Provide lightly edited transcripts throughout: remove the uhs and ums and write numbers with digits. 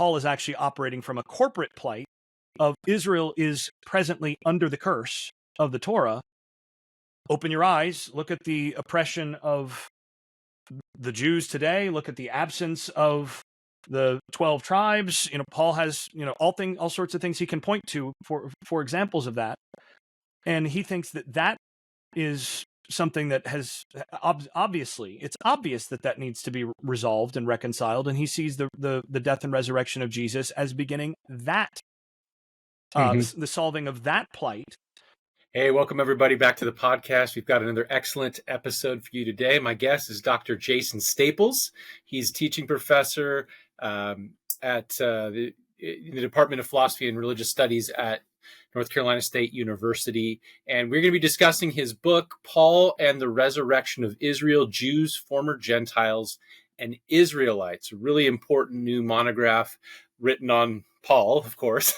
Paul is actually operating from a corporate plight of Israel is presently under the curse of the Torah. Open your eyes, look at the oppression of the Jews today, look at the absence of the 12 tribes. Paul has, all sorts of things he can point to for examples of that. And he thinks that is something that has obviously, it's obvious that needs to be resolved and reconciled. And he sees the death and resurrection of Jesus as beginning that, the solving of that plight. Hey, welcome everybody back to the podcast. We've got another excellent episode for you today. My guest is Dr. Jason Staples. He's teaching professor at the Department of Philosophy and Religious Studies at North Carolina State University. And we're going to be discussing his book, Paul and the Resurrection of Israel, Jews, Former Gentiles, and Israelites. A really important new monograph written on Paul, of course.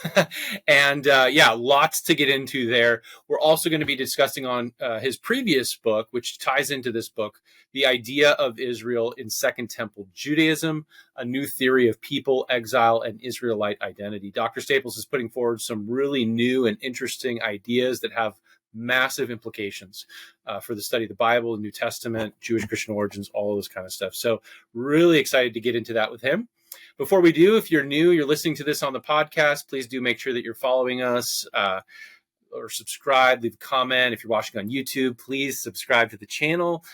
And lots to get into there. We're also going to be discussing on his previous book, which ties into this book, The Idea of Israel in Second Temple Judaism, a new theory of people, exile, and Israelite identity. Dr. Staples is putting forward some really new and interesting ideas that have massive implications for the study of the Bible, the New Testament, Jewish Christian origins, all of this kind of stuff. So really excited to get into that with him. Before we do, if you're new, you're listening to this on the podcast, please do make sure that you're following us or subscribe, leave a comment. If you're watching on YouTube, please subscribe to the channel.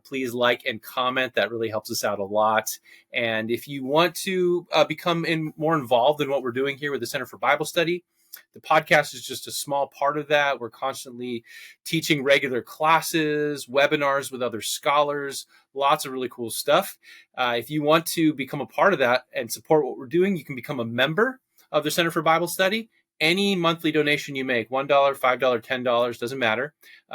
Please like and comment. That really helps us out a lot. And if you want to become more involved in what we're doing here with the Center for Bible Study, the podcast is just a small part of that. We're constantly teaching regular classes, webinars with other scholars, lots of really cool stuff. If you want to become a part of that and support what we're doing, you can become a member of the Center for Bible Study. Any monthly donation you make, $1, $5, $10, doesn't matter,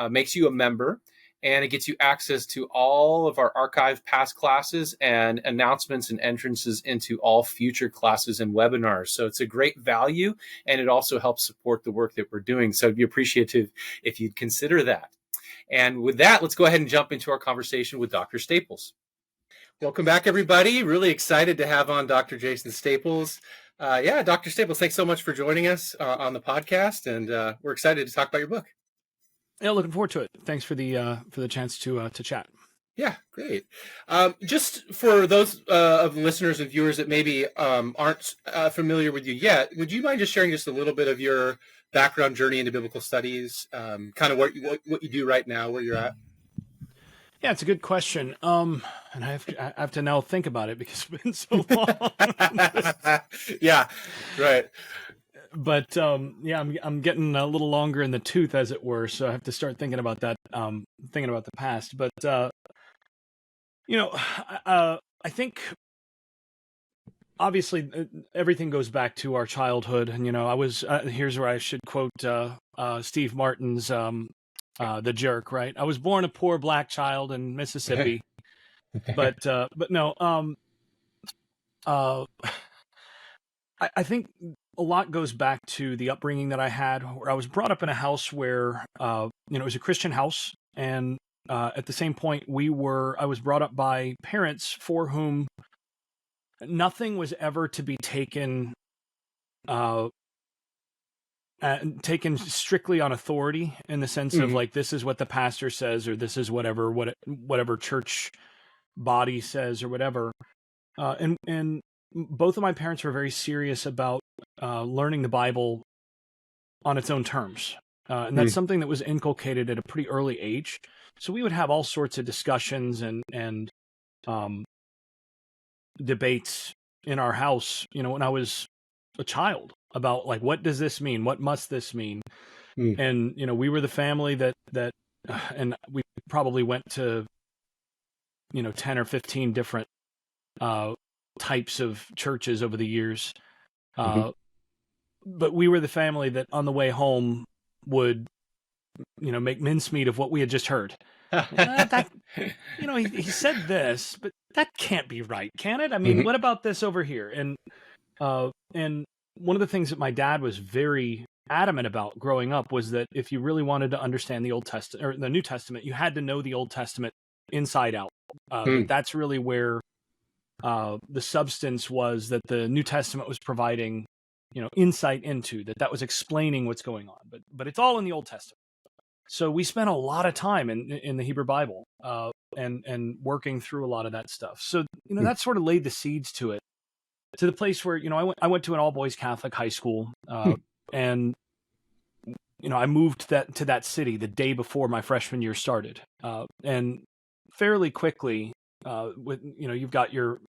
makes you a member. And it gets you access to all of our archived past classes and announcements and entrances into all future classes and webinars. So it's a great value, and it also helps support the work that we're doing. So I'd be appreciative if you'd consider that. And with that, let's go ahead and jump into our conversation with Dr. Staples. Welcome back, everybody. Really excited to have on Dr. Jason Staples. Dr. Staples, thanks so much for joining us on the podcast, and we're excited to talk about your book. Yeah, looking forward to it. Thanks for the chance to chat. Yeah, great. Just for those of the listeners and viewers that maybe aren't familiar with you yet, would you mind just sharing just a little bit of your background journey into biblical studies, kind of what you do right now, where you're at? Yeah, it's a good question. And I have to now think about it because it's been so long. Yeah, right. But I'm getting a little longer in the tooth, as it were, so I have to start thinking about that, thinking about the past. But I think obviously everything goes back to our childhood, and I was here's where I should quote Steve Martin's "The Jerk." Right, I was born a poor black child in Mississippi, but no, I think a lot goes back to the upbringing that I had, where I was brought up in a house where, it was a Christian house. And at the same point, I was brought up by parents for whom nothing was ever to be taken strictly on authority, in the sense of like, this is what the pastor says, or this is whatever church body says, or whatever. And both of my parents were very serious about learning the Bible on its own terms. And that's something that was inculcated at a pretty early age. So we would have all sorts of discussions and debates in our house, when I was a child, about like, what does this mean? What must this mean? And, we were the family that and we probably went to, 10 or 15 different types of churches over the years. But we were the family that on the way home would, make mincemeat of what we had just heard. He said this, but that can't be right, can it? I mean, what about this over here? And one of the things that my dad was very adamant about growing up was that if you really wanted to understand the Old Testament or the New Testament, you had to know the Old Testament inside out. That's really where the substance was that the New Testament was providing, insight into that was explaining what's going on. But it's all in the Old Testament. So we spent a lot of time in the Hebrew Bible and working through a lot of that stuff. So that sort of laid the seeds to it, to the place where I went to an all boys Catholic high school, and I moved to that city the day before my freshman year started, and fairly quickly, you've got your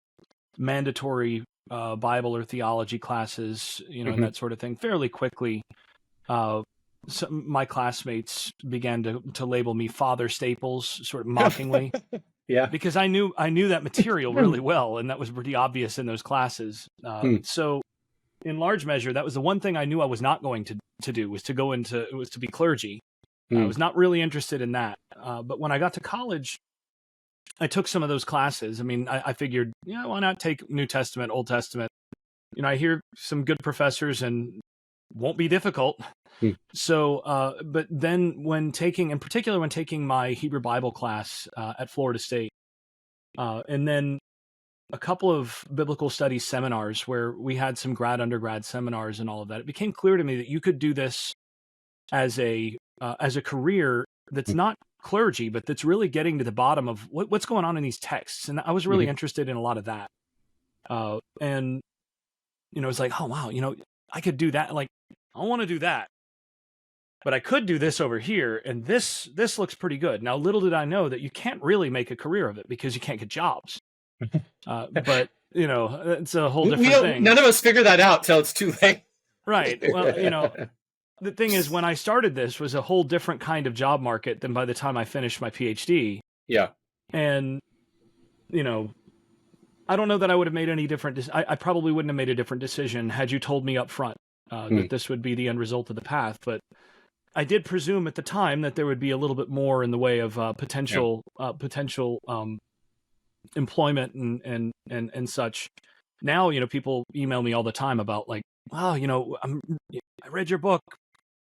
mandatory Bible or theology classes, and that sort of thing. Fairly quickly, my classmates began to label me Father Staples, sort of mockingly. Yeah, because I knew that material really well, and that was pretty obvious in those classes. So, in large measure, that was the one thing I knew I was not going to do, was to be clergy. I was not really interested in that. But when I got to college, I took some of those classes. I mean, I figured, why not take New Testament, Old Testament? I hear some good professors and won't be difficult. So, but then in particular when taking my Hebrew Bible class at Florida State, and then a couple of biblical studies seminars where we had some undergrad seminars and all of that, it became clear to me that you could do this as a career that's not clergy, but that's really getting to the bottom of what's going on in these texts. And I was really interested in a lot of that. And it's like, oh wow, I could do that. Like, I want to do that. But I could do this over here, and this looks pretty good. Now, little did I know that you can't really make a career of it because you can't get jobs. But it's a whole different thing. None of us figure that out till it's too late. Right. Well, the thing is, when I started this was a whole different kind of job market than by the time I finished my Ph.D. Yeah. And I don't know that I would have made any different. I probably wouldn't have made a different decision had you told me up front that this would be the end result of the path. But I did presume at the time that there would be a little bit more in the way of potential employment and such. Now, people email me all the time about like, wow, I read your book,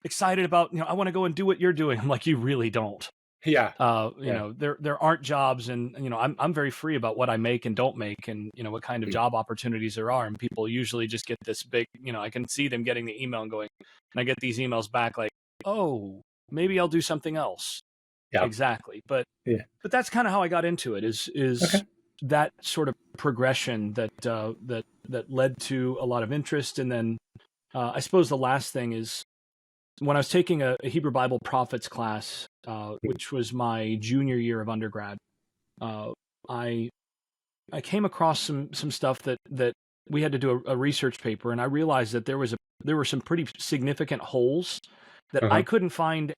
excited about, I want to go and do what you're doing. I'm like, you really don't. Yeah. There aren't jobs, and I'm very free about what I make and don't make, and what kind of job opportunities there are. And people usually just get this big, I can see them getting the email and going, and I get these emails back like, oh, maybe I'll do something else. Yeah, exactly. But that's kind of how I got into it. Is okay. That sort of progression that led to a lot of interest, and then I suppose the last thing is when I was taking a Hebrew Bible prophets class, which was my junior year of undergrad. I came across some stuff that we had to do a research paper, and I realized that there were some pretty significant holes that I couldn't find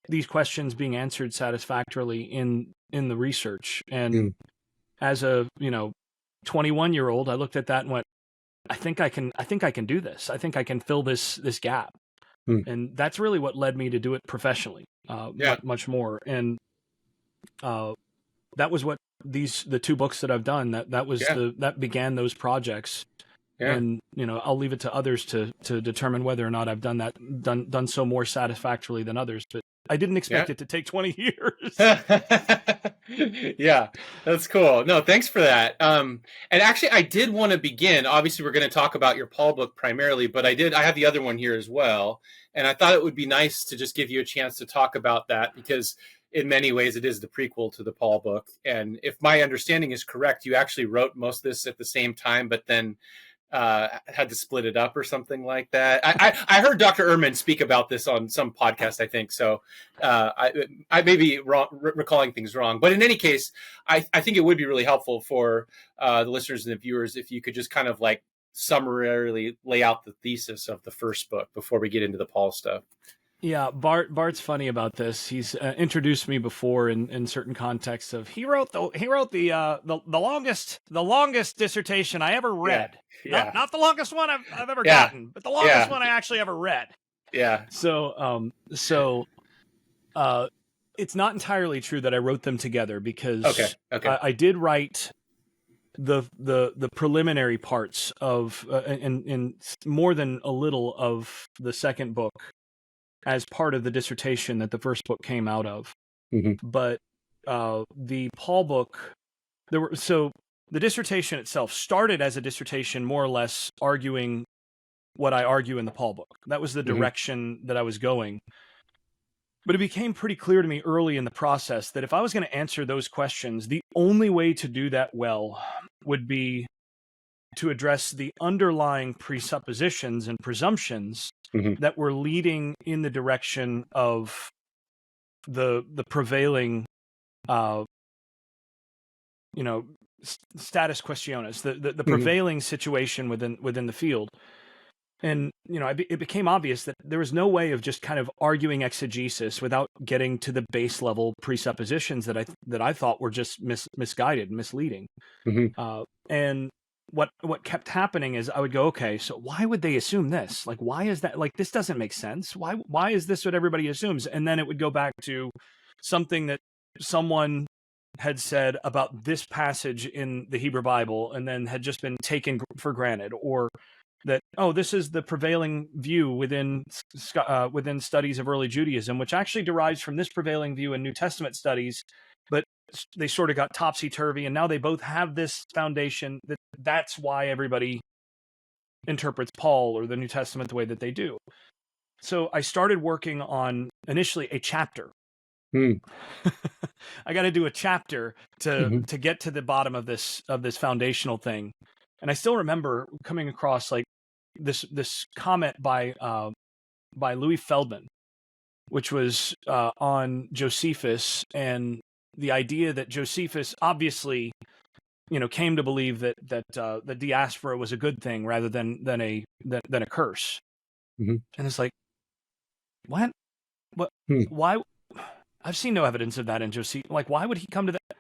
these questions being answered satisfactorily in the research. And as a 21-year-old, I looked at that and went, I think I can do this. I think I can fill this gap. And that's really what led me to do it professionally, much more. And that was what the two books that I've done, that began those projects. Yeah. And I'll leave it to others to determine whether or not I've done so more satisfactorily than others. But I didn't expect it to take 20 years. Yeah, that's cool. No, thanks for that. And actually, I did want to begin. Obviously, we're going to talk about your Paul book primarily, but I have the other one here as well. And I thought it would be nice to just give you a chance to talk about that, because in many ways it is the prequel to the Paul book. And if my understanding is correct, you actually wrote most of this at the same time, but then had to split it up or something like that. I heard Dr. Ehrman speak about this on some podcast, I think. So I may be recalling things wrong. But in any case, I think it would be really helpful for the listeners and the viewers if you could just kind of like summarily lay out the thesis of the first book before we get into the Paul stuff. Yeah, Bart's funny about this. He's introduced me before in certain contexts of he wrote the longest dissertation I ever read. Yeah. Not the longest one I've ever gotten, but the longest one I actually ever read. Yeah. So it's not entirely true that I wrote them together, because I did write the preliminary parts of and more than a little of the second book as part of the dissertation that the first book came out of. But the Paul book, the dissertation itself started as a dissertation more or less arguing what I argue in the Paul book. That was the direction that I was going. But it became pretty clear to me early in the process that if I was going to answer those questions, the only way to do that well would be to address the underlying presuppositions and presumptions that were leading in the direction of the prevailing, status questionis, the prevailing situation within the field. And, it became obvious that there was no way of just kind of arguing exegesis without getting to the base level presuppositions that I thought were just misguided, misleading. And what kept happening is I would go, okay, so why would they assume this? Like, why is that? Like, this doesn't make sense. Why is this what everybody assumes? And then it would go back to something that someone had said about this passage in the Hebrew Bible and then had just been taken for granted, or that, this is the prevailing view within studies of early Judaism, which actually derives from this prevailing view in New Testament studies, but they sort of got topsy-turvy, and now they both have this foundation that's why everybody interprets Paul or the New Testament the way that they do. So I started working on initially a chapter. I got to do a chapter to get to the bottom of this foundational thing. And I still remember coming across like this comment by Louis Feldman, which was on Josephus, and the idea that Josephus obviously, came to believe that the diaspora was a good thing rather than a curse. And it's like, what? Why? I've seen no evidence of that in Josephus. Like, why would he come to that?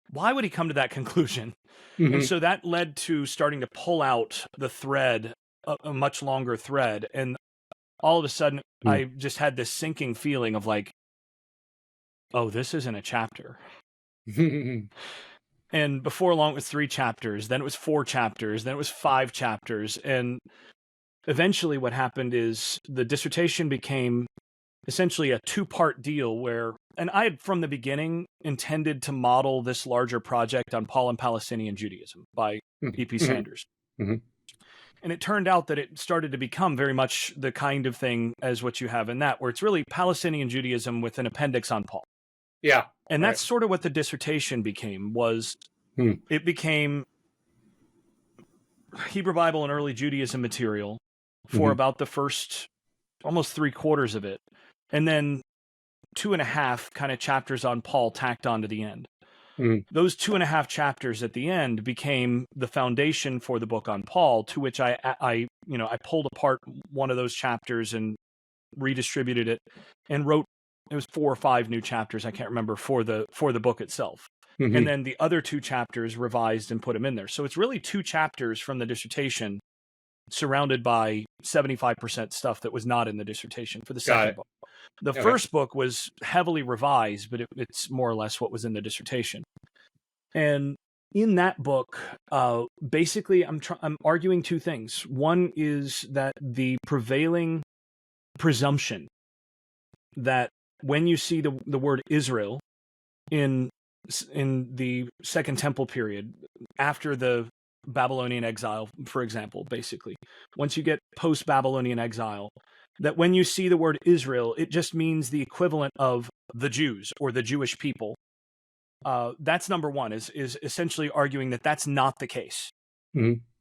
Why would he come to that conclusion? And so that led to starting to pull out the thread, a much longer thread. And all of a sudden, I just had this sinking feeling of like, oh, this isn't a chapter. And before long, it was 3 chapters. Then it was 4 chapters. Then it was 5 chapters. And eventually what happened is the dissertation became essentially a 2-part deal where, and I had from the beginning intended to model this larger project on Paul and Palestinian Judaism by E.P. Sanders. And it turned out that it started to become very much the kind of thing as what you have in that, where it's really Palestinian Judaism with an appendix on Paul. Yeah. And that's sort of what the dissertation became, it became Hebrew Bible and early Judaism material for about the first almost 3/4 of it. And then 2.5 kind of chapters on Paul tacked on to the end. Those 2.5 chapters at the end became the foundation for the book on Paul, to which I pulled apart one of those chapters and redistributed it and wrote, it was 4 or 5 new chapters, I can't remember, for the book itself. And then the other 2 chapters revised and put them in there. So it's really 2 chapters from the dissertation surrounded by 75% stuff that was not in the dissertation for the second book. The first book was heavily revised, but it's more or less what was in the dissertation. And in that book, basically, I'm arguing 2 things. One is that the prevailing presumption that when you see the word Israel in the Second Temple period, after the Babylonian exile, for example, basically, once you get post-Babylonian exile, that when you see the word Israel, it just means the equivalent of the Jews or the Jewish people. That's number one, is essentially arguing that that's not the case.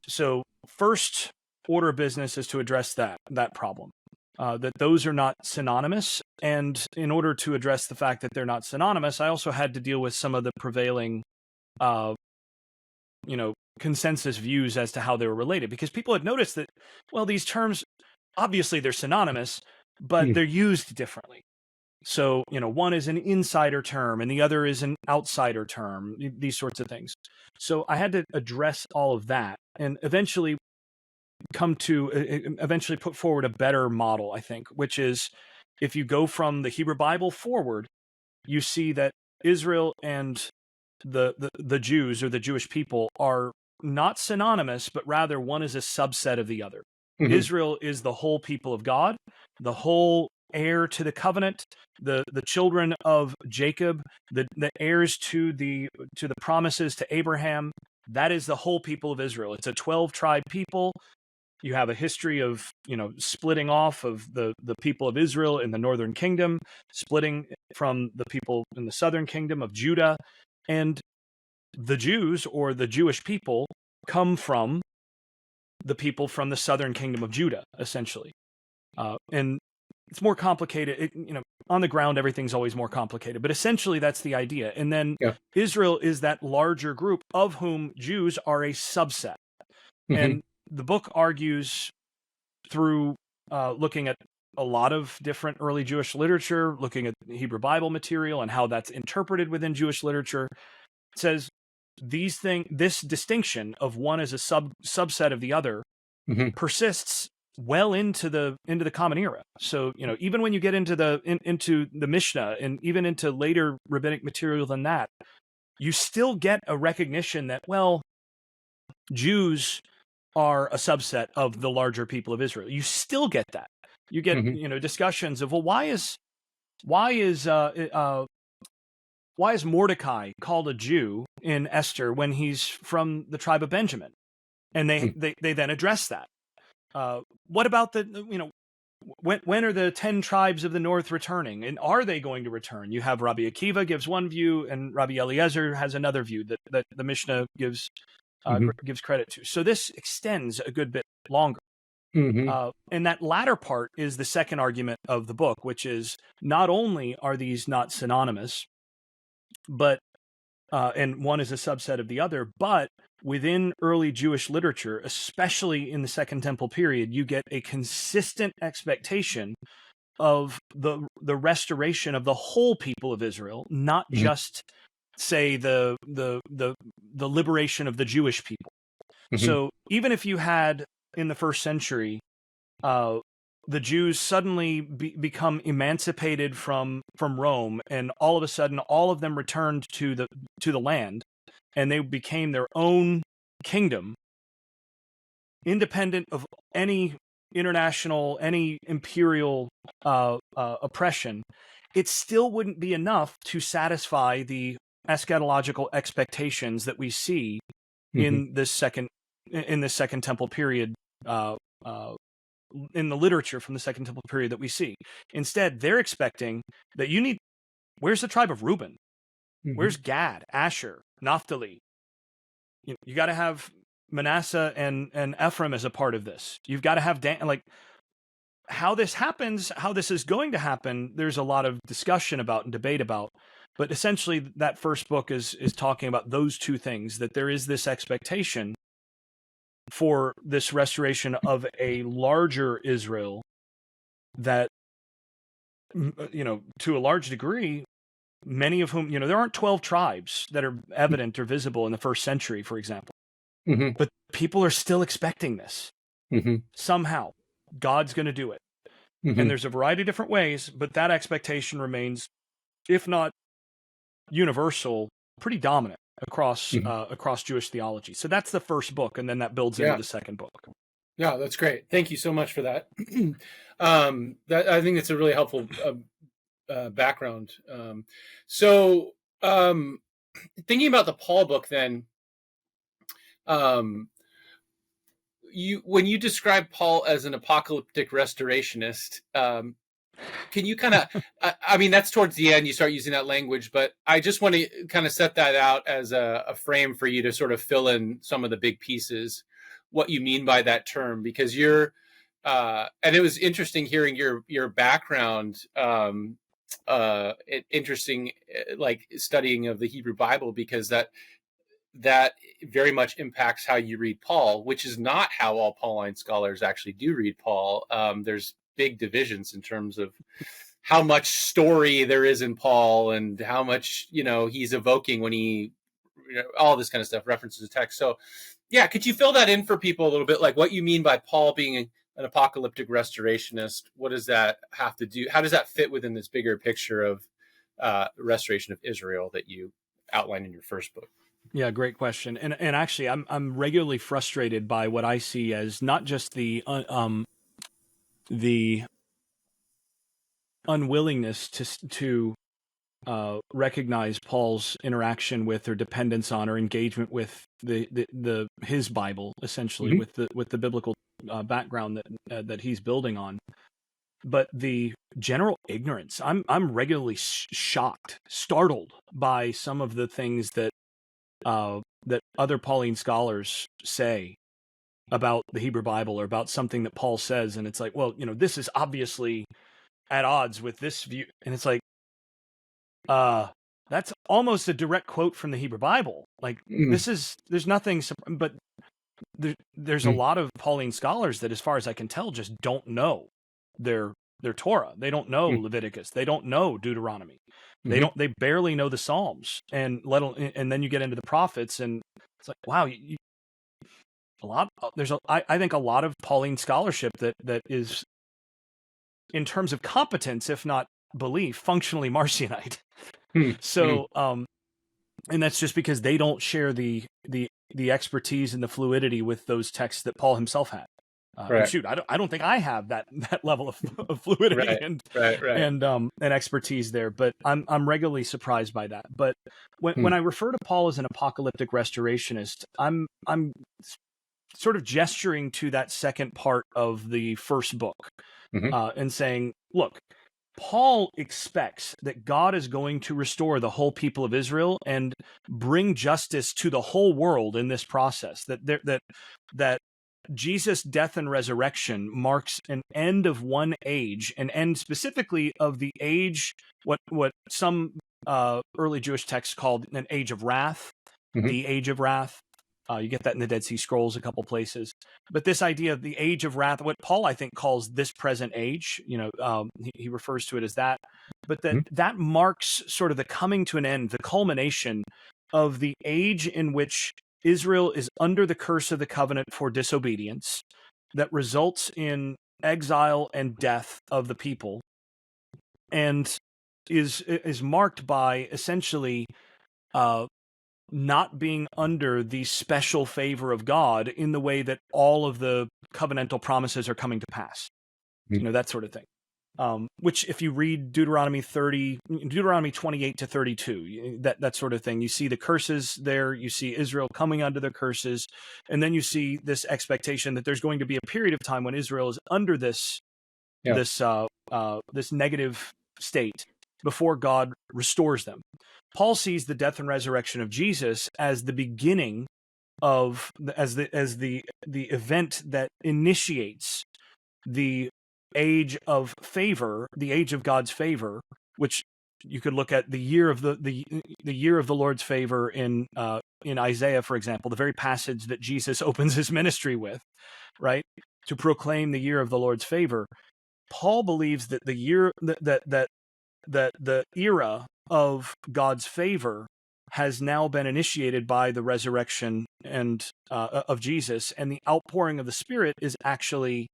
So first order of business is to address that problem, that those are not synonymous. And in order to address the fact that they're not synonymous, I also had to deal with some of the prevailing, consensus views as to how they were related, because people had noticed that, well, these terms, obviously they're synonymous, but they're used differently. So, one is an insider term and the other is an outsider term, these sorts of things. So I had to address all of that and eventually put forward a better model, I think, which is, if you go from the Hebrew Bible forward, you see that Israel and the Jews or the Jewish people are not synonymous, but rather one is a subset of the other. Israel is the whole people of God, the whole heir to the covenant, the children of Jacob, the heirs to the promises to Abraham, that is the whole people of Israel. It's a 12-tribe people. You have a history of, splitting off of the people of Israel in the northern kingdom, splitting from the people in the southern kingdom of Judah. And the Jews, or the Jewish people, come from the people from the southern kingdom of Judah, essentially. And it's more complicated. On the ground, everything's always more complicated. But essentially, that's the idea. And then Israel is that larger group, of whom Jews are a subset. And the book argues through looking at a lot of different early Jewish literature, looking at Hebrew Bible material and how that's interpreted within Jewish literature. It says this distinction of one as a subset of the other persists well into the Common Era. So even when you get into the Mishnah and even into later rabbinic material than that, you still get a recognition that, well, Jews are a subset of the larger people of Israel. You still get that. You get discussions of, well, why is Mordecai called a Jew in Esther when he's from the tribe of Benjamin? And they then address that. What about when are the 10 tribes of the north returning, and are they going to return? You have Rabbi Akiva gives one view, and Rabbi Eliezer has another view that the Mishnah gives credit to. So this extends a good bit longer. And that latter part is the second argument of the book, which is not only are these not synonymous, but and one is a subset of the other, but within early Jewish literature, especially in the Second Temple period, you get a consistent expectation of the restoration of the whole people of Israel, not just, say, the liberation of the Jewish people. So even if you had in the first century the Jews suddenly become emancipated from Rome, and all of a sudden all of them returned to the land, and they became their own kingdom, independent of any international, any imperial oppression, it still wouldn't be enough to satisfy the eschatological expectations that we see in this second Temple period, in the literature from the Second Temple period that we see. Instead, they're expecting that where's the tribe of Reuben? Where's Gad, Asher, Naphtali? You got to have Manasseh and Ephraim as a part of this. You've got to have Dan. How this happens, how this is going to happen, there's a lot of discussion about and debate about. But essentially, that first book is talking about those two things, that there is this expectation for this restoration of a larger Israel that, to a large degree, many of whom, there aren't 12 tribes that are evident or visible in the first century, for example. But people are still expecting this. Somehow, God's going to do it. And there's a variety of different ways, but that expectation remains, if not universal, pretty dominant across Jewish theology. So that's the first book, and then that builds into the second book. Yeah, that's great. Thank you so much for that. I think it's a really helpful background. So thinking about the Paul book, then, when you describe Paul as an apocalyptic restorationist, can you kind of, I mean, that's towards the end, you start using that language, but I just want to kind of set that out as a frame for you to sort of fill in some of the big pieces, what you mean by that term, because and it was interesting hearing your background, interesting, like studying of the Hebrew Bible, because that very much impacts how you read Paul, which is not how all Pauline scholars actually do read Paul. There's big divisions in terms of how much story there is in Paul and how much, he's evoking when he, all this kind of stuff, references to text. So yeah, could you fill that in for people a little bit? Like what you mean by Paul being an apocalyptic restorationist? What does that have to do? How does that fit within this bigger picture of restoration of Israel that you outlined in your first book? Yeah, great question. And actually, I'm regularly frustrated by what I see as not just the unwillingness to recognize Paul's interaction with or dependence on or engagement with his Bible, essentially Mm-hmm. with the biblical background that he's building on. But the general ignorance, I'm regularly shocked, startled by some of the things that that other Pauline scholars say about the Hebrew Bible or about something that Paul says, and it's like, well, this is obviously at odds with this view, and it's like, that's almost a direct quote from the Hebrew Bible. Like, there's nothing, but there's a lot of Pauline scholars that, as far as I can tell, just don't know their Torah. They don't know Leviticus. They don't know Deuteronomy. They barely know the Psalms, and then you get into the prophets, and it's like, wow, I think a lot of Pauline scholarship that is, in terms of competence, if not belief, functionally Marcionite. So, and that's just because they don't share the expertise and the fluidity with those texts that Paul himself had. Right. And shoot, I don't think I have that level of fluidity and expertise there. But I'm regularly surprised by that. But when I refer to Paul as an apocalyptic restorationist, I'm sort of gesturing to that second part of the first book, and saying, look, Paul expects that God is going to restore the whole people of Israel and bring justice to the whole world in this process. That Jesus' death and resurrection marks an end of one age, an end specifically of the age, what some early Jewish texts called an age of wrath, the age of wrath. You get that in the Dead Sea Scrolls a couple places. But this idea of the age of wrath, what Paul, I think, calls this present age, he refers to it as that. But that marks sort of the coming to an end, the culmination of the age in which Israel is under the curse of the covenant for disobedience that results in exile and death of the people, and is marked by essentially not being under the special favor of God in the way that all of the covenantal promises are coming to pass. That sort of thing. Which, if you read Deuteronomy 28 to 32, that sort of thing, you see the curses there, you see Israel coming under the curses, and then you see this expectation that there's going to be a period of time when Israel is under this negative state before God restores them. Paul sees the death and resurrection of Jesus as the beginning of the event that initiates the age of favor, the age of God's favor, which you could look at the year of the year of the Lord's favor in Isaiah, for example, the very passage that Jesus opens his ministry with, right? To proclaim the year of the Lord's favor. Paul believes that the year that the era of God's favor has now been initiated by the resurrection and of Jesus, and the outpouring of the Spirit is actually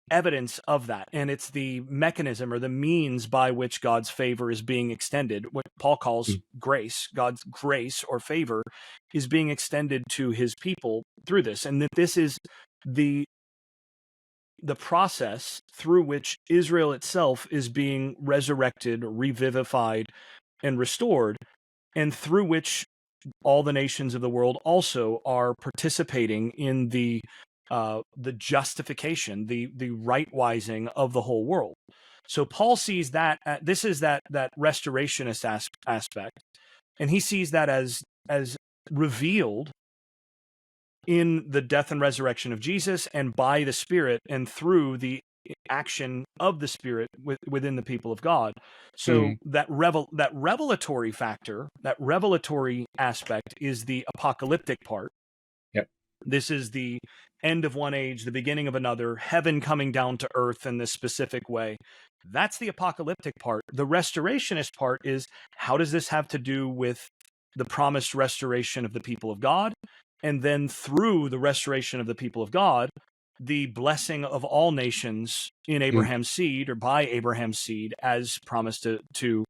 evidence of that, and it's the mechanism or the means by which God's favor is being extended. What Paul calls grace, God's grace or favor, is being extended to his people through this, and that this is the process through which Israel itself is being resurrected, revivified, and restored, and through which all the nations of the world also are participating in the justification, the right-wising of the whole world. So Paul sees that this is that restorationist aspect, and he sees that as revealed in the death and resurrection of Jesus, and by the Spirit, and through the action of the Spirit within the people of God. So that revelatory factor, that revelatory aspect, is the apocalyptic part. Yep. This is the end of one age, the beginning of another, heaven coming down to earth in this specific way. That's the apocalyptic part. The restorationist part is, how does this have to do with the promised restoration of the people of God? And then through the restoration of the people of God, the blessing of all nations in Abraham's seed, or by Abraham's seed, as promised to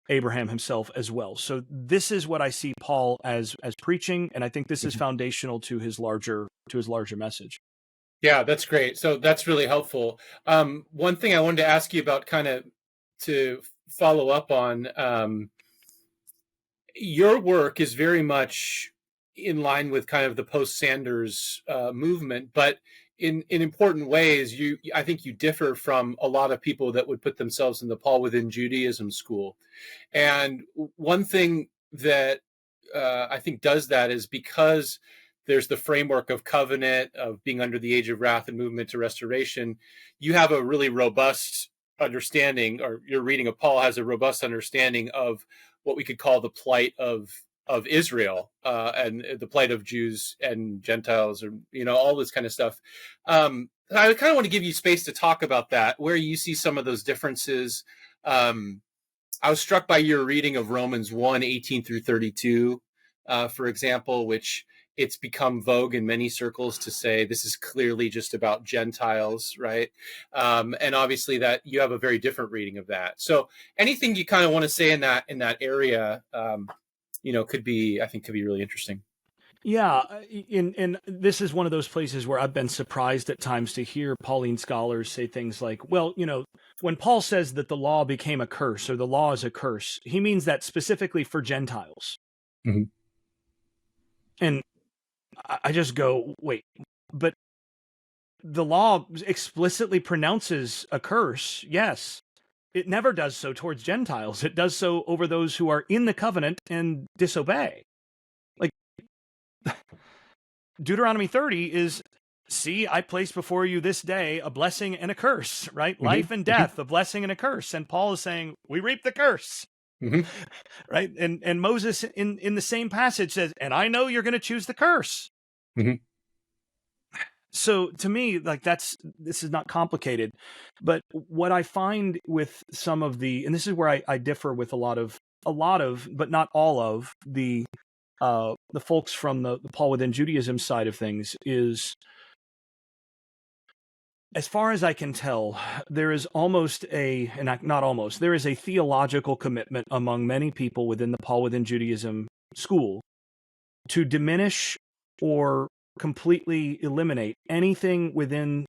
Abraham himself as well. So this is what I see Paul as preaching, and I think this is foundational to his larger message. Yeah, that's great. So that's really helpful. One thing I wanted to ask you about, kind of to follow up on, your work is very much in line with kind of the post-Sanders movement, but in important ways, I think you differ from a lot of people that would put themselves in the Paul within Judaism school. And one thing that I think does that is because there's the framework of covenant, of being under the age of wrath and movement to restoration, you have a really robust understanding, or your reading of Paul has a robust understanding of what we could call the plight of Israel, and the plight of Jews and Gentiles, or all this kind of stuff. I kind of want to give you space to talk about that, where you see some of those differences. I was struck by your reading of Romans 1:18 through 32, for example, which it's become vogue in many circles to say this is clearly just about Gentiles, right? And obviously that you have a very different reading of that. So anything you kind of want to say in that area, could be really interesting. Yeah, and this is one of those places where I've been surprised at times to hear Pauline scholars say things like, well, when Paul says that the law became a curse, or the law is a curse, he means that specifically for Gentiles. Mm-hmm. And I just go, wait, but the law explicitly pronounces a curse, yes. It never does so towards Gentiles. It does so over those who are in the covenant and disobey. Like, Deuteronomy 30 is, see, I place before you this day a blessing and a curse, right? Mm-hmm. Life and death, a blessing and a curse. And Paul is saying, we reap the curse, mm-hmm. right? And Moses in the same passage says, and I know you're going to choose the curse. Mm-hmm. So to me, like, this is not complicated, but what I find with some of and this is where I differ with a lot of, but not all of the folks from the Paul within Judaism side of things, is, as far as I can tell, there is there is a theological commitment among many people within the Paul within Judaism school to diminish or completely eliminate anything within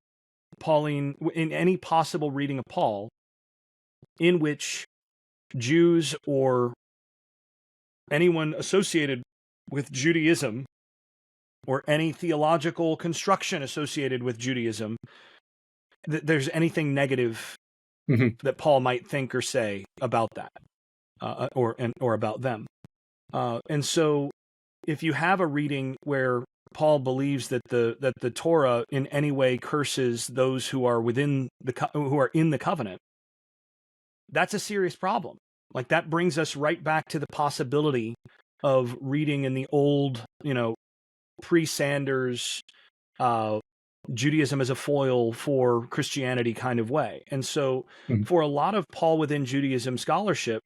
Pauline, in any possible reading of Paul, in which Jews or anyone associated with Judaism, or any theological construction associated with Judaism, there's anything negative mm-hmm. that Paul might think or say about that, or about them. And so, if you have a reading where Paul believes that the Torah in any way curses those who are in the covenant, that's a serious problem. Like, that brings us right back to the possibility of reading in the old, pre-Sanders Judaism as a foil for Christianity kind of way. And so, mm-hmm. for a lot of Paul within Judaism scholarship,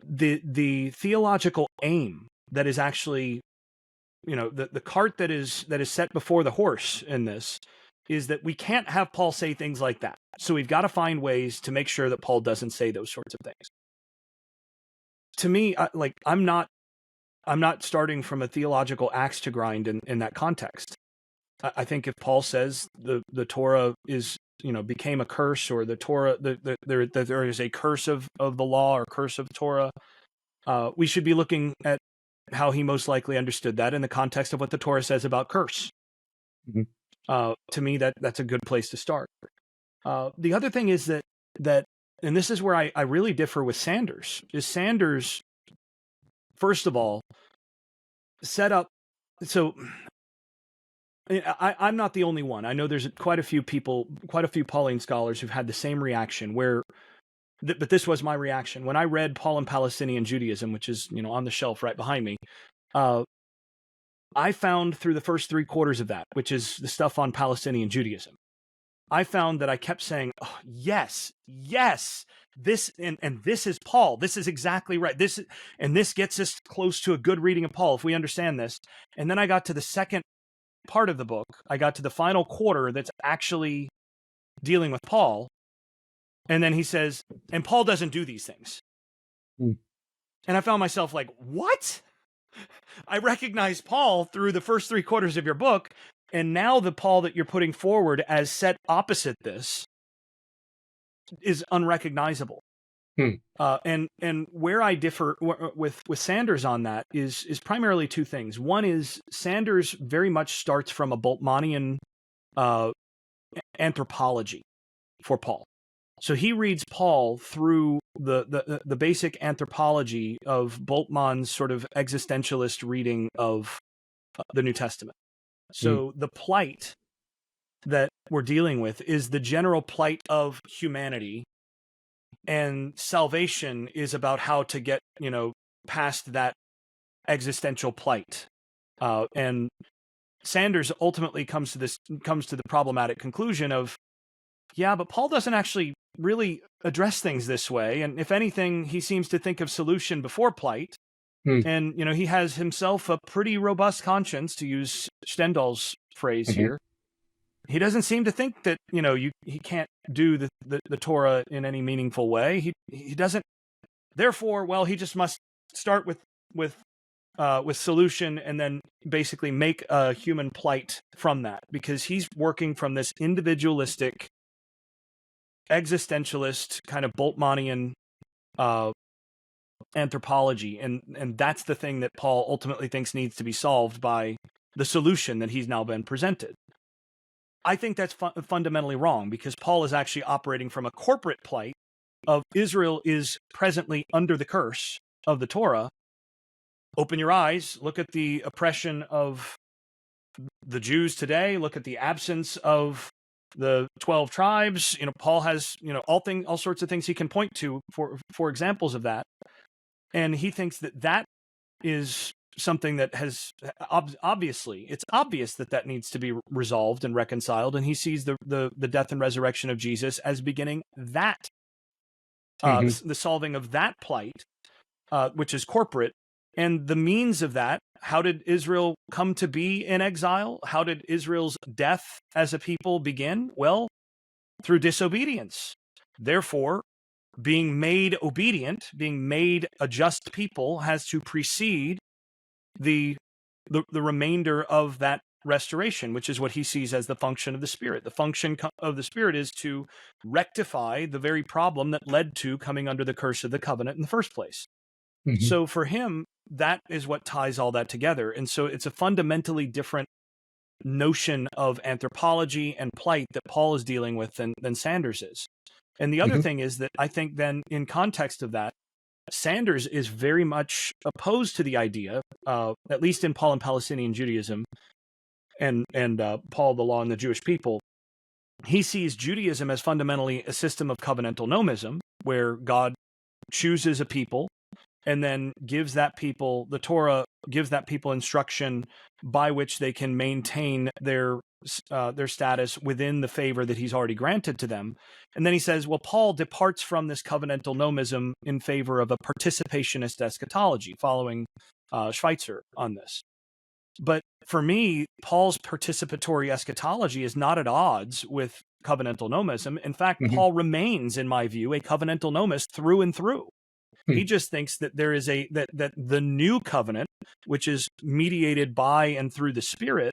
the theological aim that is actually, the cart that is set before the horse in this, is that we can't have Paul say things like that. So we've got to find ways to make sure that Paul doesn't say those sorts of things. To me, I'm not starting from a theological axe to grind in that context. I think if Paul says the Torah is, became a curse, or the Torah, there is a curse of the law, or curse of Torah, we should be looking at how he most likely understood that in the context of what the Torah says about curse. Mm-hmm. To me, that's a good place to start. The other thing is that, and this is where I really differ with Sanders, is Sanders, first of all, set up, so I'm not the only one. I know there's quite a few Pauline scholars who've had the same reaction, but this was my reaction. When I read Paul and Palestinian Judaism, which is, on the shelf right behind me, I found through the first 3/4 of that, which is the stuff on Palestinian Judaism, I found that I kept saying, oh, yes, this, and this is Paul. This is exactly right. This gets us close to a good reading of Paul if we understand this. And then I got to the second part of the book. I got to the final quarter that's actually dealing with Paul. And then he says, and Paul doesn't do these things. Mm. And I found myself like, what? I recognize Paul through the first 3/4 of your book. And now the Paul that you're putting forward as set opposite this is unrecognizable. Hmm. And where I differ with Sanders on that is primarily two things. One is Sanders very much starts from a Bultmannian anthropology for Paul. So he reads Paul through the basic anthropology of Bultmann's sort of existentialist reading of the New Testament. Hmm. So the plight that we're dealing with is the general plight of humanity, and salvation is about how to get, past that existential plight. And Sanders ultimately comes to the problematic conclusion of, yeah, but Paul doesn't actually really address things this way. And if anything, he seems to think of solution before plight. Hmm. And, he has himself a pretty robust conscience, to use Stendhal's phrase Mhm. here. He doesn't seem to think that, he can't do the Torah in any meaningful way. He doesn't. Therefore, well, he just must start with solution and then basically make a human plight from that, because he's working from this individualistic, existentialist kind of Bultmannian anthropology, and that's the thing that Paul ultimately thinks needs to be solved by the solution that he's now been presented. I think that's fundamentally wrong, because Paul is actually operating from a corporate plight of Israel is presently under the curse of the Torah. Open your eyes, look at the oppression of the Jews today, look at the absence of the 12 tribes. Paul has, all sorts of things he can point to for examples of that. And he thinks that is something that has obviously, it's obvious that needs to be resolved and reconciled. And he sees the death and resurrection of Jesus as beginning that, the solving of that plight, which is corporate. And the means of that, how did Israel come to be in exile? How did Israel's death as a people begin? Well, through disobedience. Therefore, being made obedient, being made a just people, has to precede the remainder of that restoration, which is what he sees as the function of the Spirit. The function of the Spirit is to rectify the very problem that led to coming under the curse of the covenant in the first place. So for him, that is what ties all that together. And so it's a fundamentally different notion of anthropology and plight that Paul is dealing with than Sanders is. And the other thing is that I think then, in context of that, Sanders is very much opposed to the idea, at least in Paul and Palestinian Judaism and Paul, the law, and the Jewish people. He sees Judaism as fundamentally a system of covenantal nomism, where God chooses a people and then gives that people, the Torah gives that people instruction by which they can maintain their status within the favor that he's already granted to them. And then he says, well, Paul departs from this covenantal nomism in favor of a participationist eschatology, following Schweitzer on this. But for me, Paul's participatory eschatology is not at odds with covenantal nomism. In fact, Paul remains, in my view, a covenantal nomist through and through. He just thinks that there is that the new covenant, which is mediated by and through the Spirit,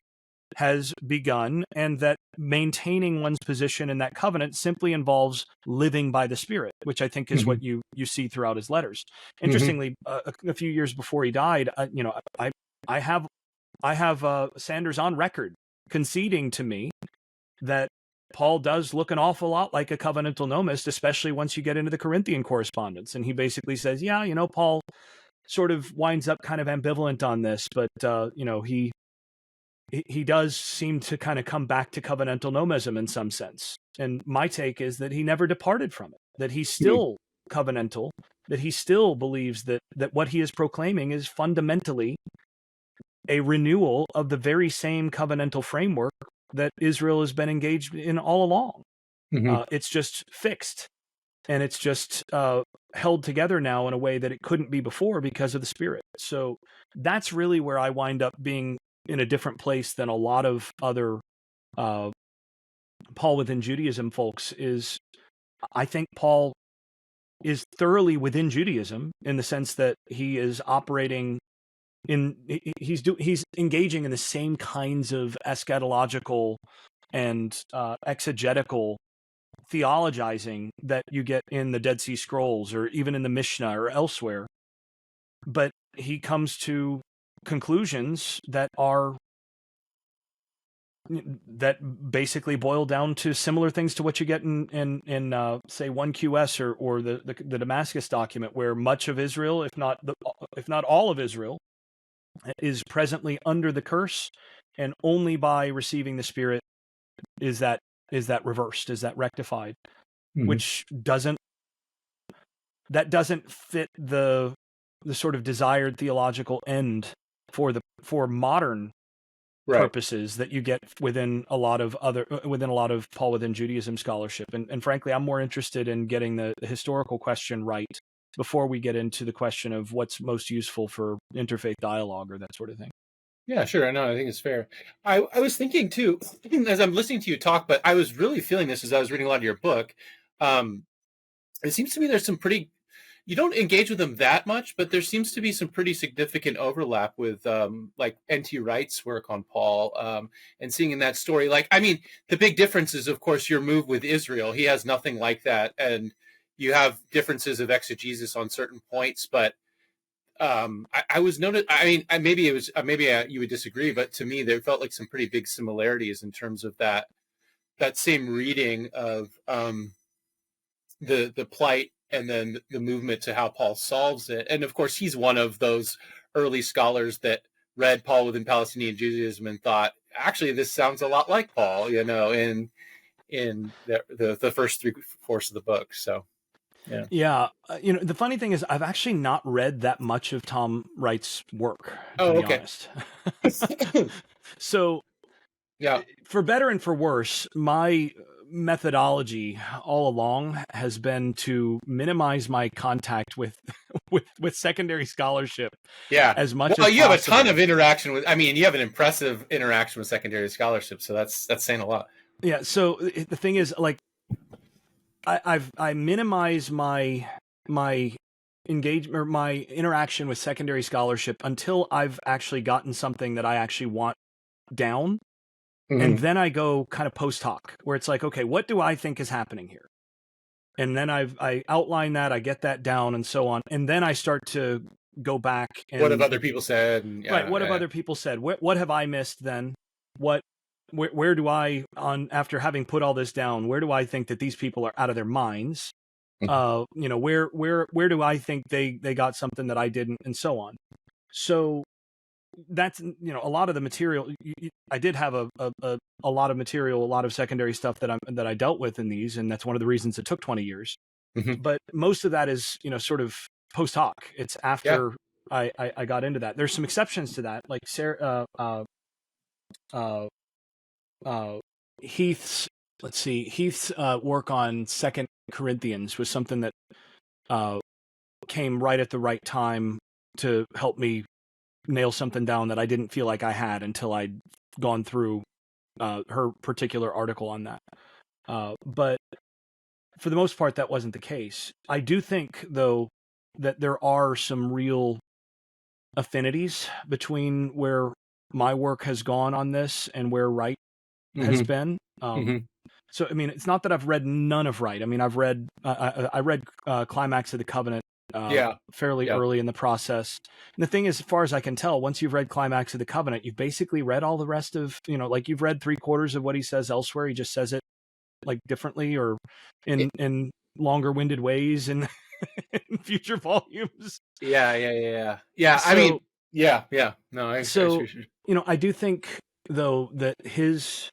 has begun, and that maintaining one's position in that covenant simply involves living by the Spirit, which I think is what you see throughout his letters. Interestingly, a few years before he died, I have Sanders on record conceding to me that Paul does look an awful lot like a covenantal nomist, especially once you get into the Corinthian correspondence. And he basically says, yeah, Paul sort of winds up kind of ambivalent on this, but, he does seem to kind of come back to covenantal nomism in some sense. And my take is that he never departed from it, that he's still covenantal, that he still believes that what he is proclaiming is fundamentally a renewal of the very same covenantal framework that Israel has been engaged in all along. It's just fixed, and it's just held together now in a way that it couldn't be before because of the Spirit. So that's really where I wind up being in a different place than a lot of other Paul within Judaism folks. Is I think Paul is thoroughly within Judaism in the sense that he is operating he's engaging in the same kinds of eschatological and exegetical theologizing that you get in the Dead Sea Scrolls or even in the Mishnah or elsewhere, but he comes to conclusions that basically boil down to similar things to what you get in say 1QS or the Damascus document, where much of Israel, if not all of Israel, is presently under the curse, and only by receiving the Spirit is that reversed, is that rectified, which doesn't fit the sort of desired theological end for modern purposes that you get within a lot of Paul within Judaism scholarship. And frankly, I'm more interested in getting the historical question right before we get into the question of what's most useful for interfaith dialogue or that sort of thing. Yeah, sure. I know. I think it's fair. I was thinking too, as I'm listening to you talk, but I was really feeling this as I was reading a lot of your book. It seems to me there's some you don't engage with them that much, but there seems to be some pretty significant overlap with like NT Wright's work on Paul, and seeing in that story. Like, I mean, the big difference is, of course, your move with Israel. He has nothing like that. And you have differences of exegesis on certain points, but I was noted. I mean, maybe you would disagree, but to me, there felt like some pretty big similarities in terms of that same reading of the plight, and then the movement to how Paul solves it. And of course, he's one of those early scholars that read Paul within Palestinian Judaism and thought, actually, this sounds a lot like Paul, in the first 3/4 of the book. So. Yeah. The funny thing is, I've actually not read that much of Tom Wright's work, to be honest. So, yeah, for better and for worse, my methodology all along has been to minimize my contact with secondary scholarship. As much as possible. You have a ton of interaction with. I mean, you have an impressive interaction with secondary scholarship, so that's saying a lot. Yeah. So the thing is, like, I minimize my engagement or my interaction with secondary scholarship until I've actually gotten something that I actually want down. And then I go kind of post hoc, where it's like, okay, what do I think is happening here? And then I outline that, I get that down and so on. And then I start to go back and what have other people said? What have other people said? What have I missed then? Where do I, after having put all this down, where do I think that these people are out of their minds? Where do I think they got something that I didn't, and so on. So that's, a lot of the material. I did have a lot of material, a lot of secondary stuff that I dealt with in these, and that's one of the reasons it took 20 years. But most of that is, sort of post hoc. It's after I got into that. There's some exceptions to that, like Heath's work on 2 Corinthians was something that came right at the right time to help me nail something down that I didn't feel like I had until I'd gone through her particular article on that. But for the most part, that wasn't the case. I do think, though, that there are some real affinities between where my work has gone on this and where Wright has been. So, I mean, it's not that I've read none of Wright. I mean, I've read, I read Climax of the Covenant fairly early in the process. And the thing is, as far as I can tell, once you've read Climax of the Covenant, you've basically read all the rest of, like you've read 3/4 of what he says elsewhere. He just says it like differently or in longer winded ways in future volumes. Yeah. So, I mean, yeah. No, I do think, though, that his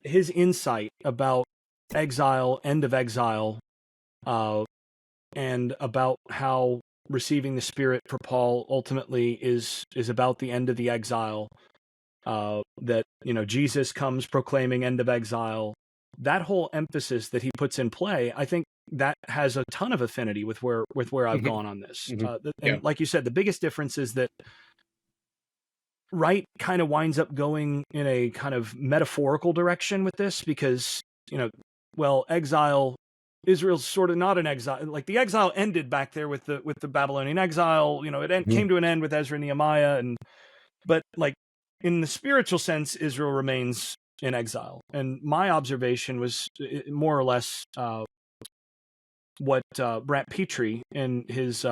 insight about exile, end of exile, and about how receiving the Spirit for Paul ultimately is about the end of the exile, that, Jesus comes proclaiming end of exile, that whole emphasis that he puts in play, I think that has a ton of affinity with where I've gone on this. And like you said, the biggest difference is that Wright kind of winds up going in a kind of metaphorical direction with this because, exile, Israel's sort of not an exile. Like the exile ended back there with the Babylonian exile. It came to an end with Ezra and Nehemiah, but like in the spiritual sense, Israel remains in exile. And my observation was more or less what Brant Petrie in his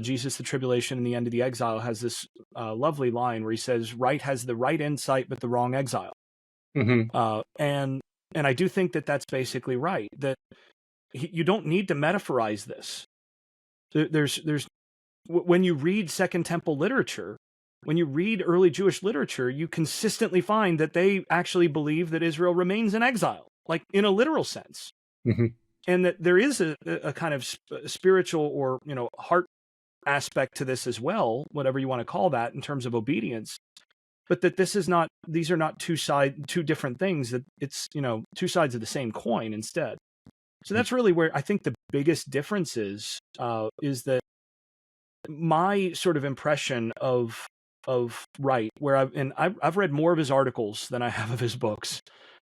Jesus, the Tribulation, and the End of the Exile has this lovely line where he says, Wright has the right insight but the wrong exile. And I do think that that's basically right, that you don't need to metaphorize this. There's when you read Second Temple literature, when you read early Jewish literature, you consistently find that they actually believe that Israel remains in exile, like in a literal sense. And that there is a kind of spiritual or, heart aspect to this as well, whatever you want to call that in terms of obedience. But that these are not two different things, that it's, two sides of the same coin instead. So that's really where I think the biggest difference is that my sort of impression of Wright, where I've read more of his articles than I have of his books.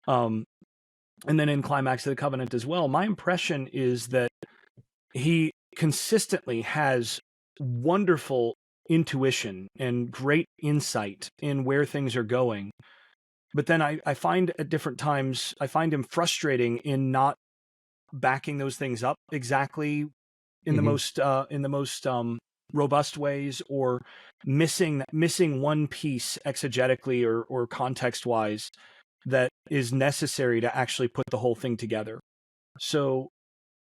And then in Climax of the Covenant as well, my impression is that he consistently has wonderful intuition and great insight in where things are going. But then I find at different times, I find him frustrating in not backing those things up exactly in the most robust ways, or missing one piece exegetically or context wise that is necessary to actually put the whole thing together. So,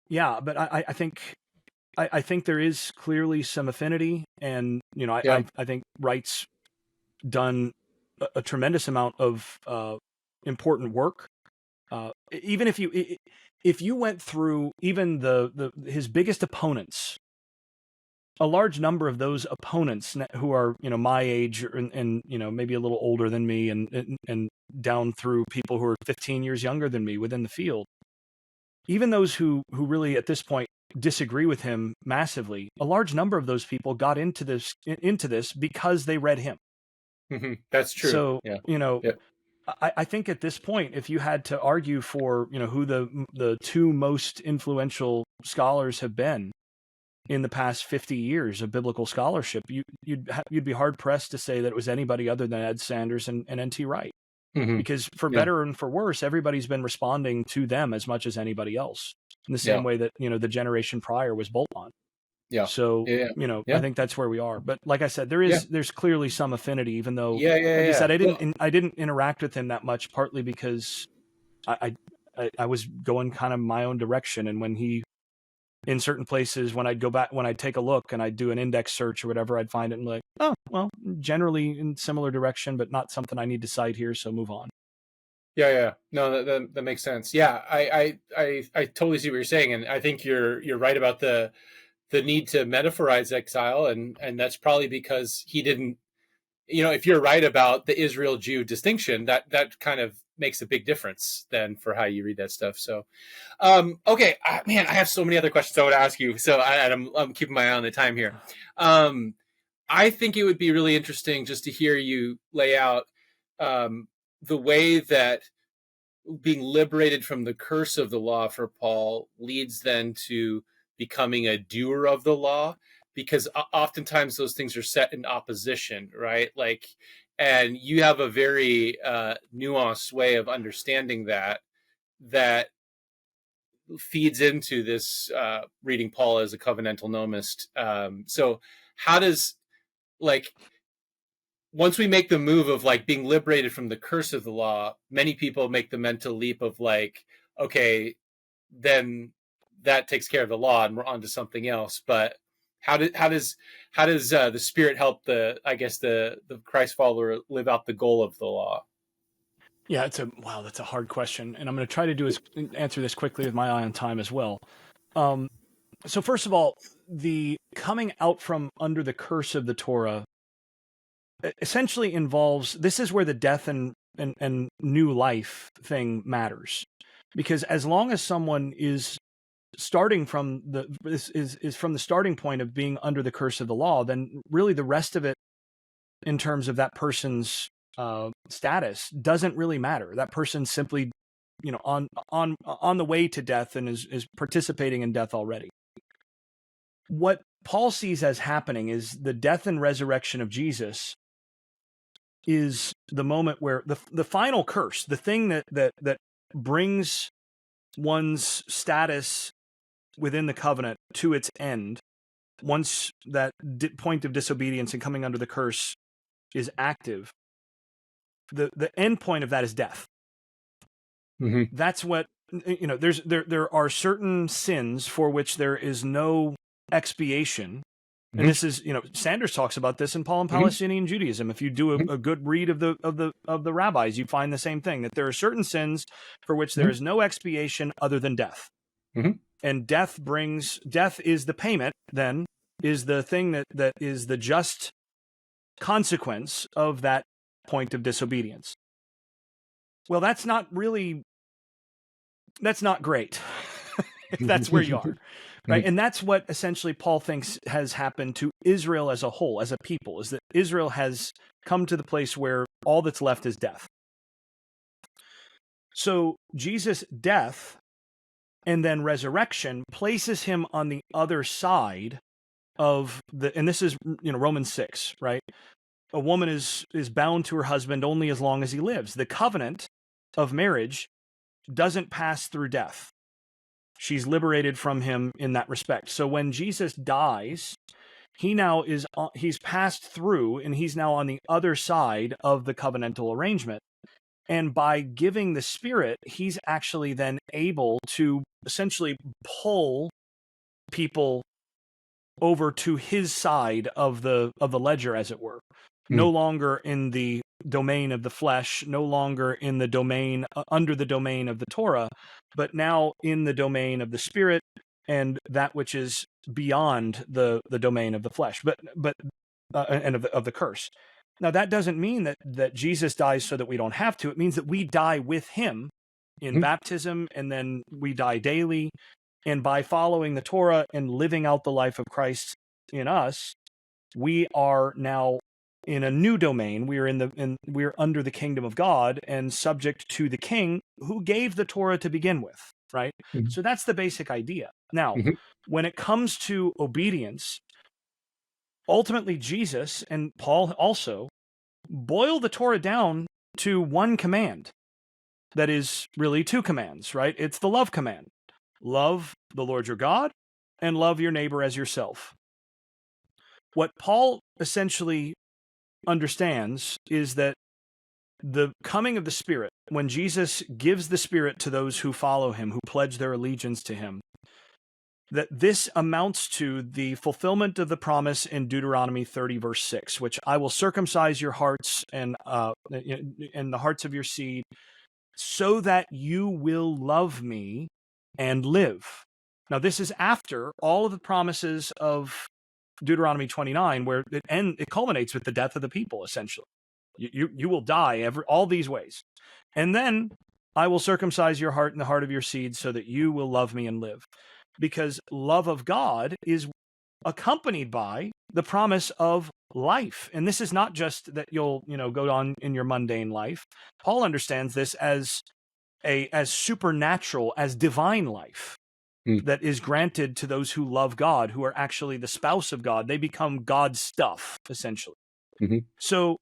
yeah, but I think there is clearly some affinity, and I think Wright's done a tremendous amount of important work. Even if you went through even his biggest opponents, a large number of those opponents who are, my age and maybe a little older than me and down through people who are 15 years younger than me within the field, even those who really at this point disagree with him massively, a large number of those people got into this because they read him. That's true. So, I think at this point, if you had to argue for, who the two most influential scholars have been in the past 50 years of biblical scholarship, you'd be hard pressed to say that it was anybody other than Ed Sanders and NT Wright, because for better and for worse, everybody's been responding to them as much as anybody else, in the same way that the generation prior was Bolton. So I think that's where we are. But like I said, there's clearly some affinity, even though like you said, I didn't interact with him that much, partly because I was going kind of my own direction, and when he, in certain places, when I'd take a look and I'd do an index search or whatever, I'd find it and be like, oh, well, generally in similar direction, but not something I need to cite here, so move on. No, that makes sense. I totally see what you're saying, and I think you're right about the need to metaphorize exile, and that's probably because he didn't, if you're right about the Israel-Jew distinction, that kind of makes a big difference then for how you read that stuff. So, okay, man, I have so many other questions I want to ask you. So I'm keeping my eye on the time here. I think it would be really interesting just to hear you lay out the way that being liberated from the curse of the law for Paul leads then to becoming a doer of the law, because oftentimes those things are set in opposition, right? And you have a very nuanced way of understanding that feeds into this reading Paul as a covenantal nomist. So how does, once we make the move of being liberated from the curse of the law, many people make the mental leap of okay, then that takes care of the law and we're on to something else. But how does the Spirit help the Christ follower live out the goal of the law? Yeah, that's a hard question, and I'm going to try to answer this quickly with my eye on time as well. So first of all, the coming out from under the curse of the Torah essentially involves, this is where the death and new life thing matters, because as long as someone is starting from from the starting point of being under the curse of the law, then really the rest of it in terms of that person's status doesn't really matter. That person's simply, on the way to death and is participating in death already. What Paul sees as happening is the death and resurrection of Jesus is the moment where the final curse, the thing that brings one's status within the covenant to its end, once that point of disobedience and coming under the curse is active, the end point of that is death. Mm-hmm. That's what, there are certain sins for which there is no expiation. Mm-hmm. And this is, Sanders talks about this in Paul and Palestinian Judaism. If you do a good read of the rabbis, you find the same thing, that there are certain sins for which there is no expiation other than death. Mm-hmm. And death is the payment, then, is the thing that is the just consequence of that point of disobedience. Well, that's not great, if that's where you are, right? And that's what essentially Paul thinks has happened to Israel as a whole, as a people, is that Israel has come to the place where all that's left is death. So Jesus' death and then resurrection places him on the other side of and this is, Romans 6, right? A woman is bound to her husband only as long as he lives. The covenant of marriage doesn't pass through death. She's liberated from him in that respect. So when Jesus dies, he's passed through, and he's now on the other side of the covenantal arrangement. And by giving the Spirit, he's actually then able to essentially pull people over to his side of the ledger, as it were. No longer in the domain of the flesh, no longer in the domain under the domain of the Torah, but now in the domain of the Spirit and that which is beyond the domain of the flesh, and of the curse. Now, that doesn't mean that Jesus dies so that we don't have to. It means that we die with him in baptism, and then we die daily. And by following the Torah and living out the life of Christ in us, we are now in a new domain. We are under the kingdom of God and subject to the King who gave the Torah to begin with, right? So that's the basic idea. Now, when it comes to obedience, ultimately Jesus and Paul also boil the Torah down to one command that is really two commands, right? It's the love command. Love the Lord your God and love your neighbor as yourself. What Paul essentially understands is that the coming of the Spirit, when Jesus gives the Spirit to those who follow him, who pledge their allegiance to him, that this amounts to the fulfillment of the promise in Deuteronomy 30, verse 6, which I will circumcise your hearts and the hearts of your seed, so that you will love me and live. Now, this is after all of the promises of Deuteronomy 29, where it culminates with the death of the people, essentially. You will die all these ways. And then I will circumcise your heart and the heart of your seed so that you will love me and live. Because love of God is accompanied by the promise of life. And this is not just that you'll, go on in your mundane life. Paul understands this as supernatural, as divine life that is granted to those who love God, who are actually the spouse of God. They become God's stuff, essentially. So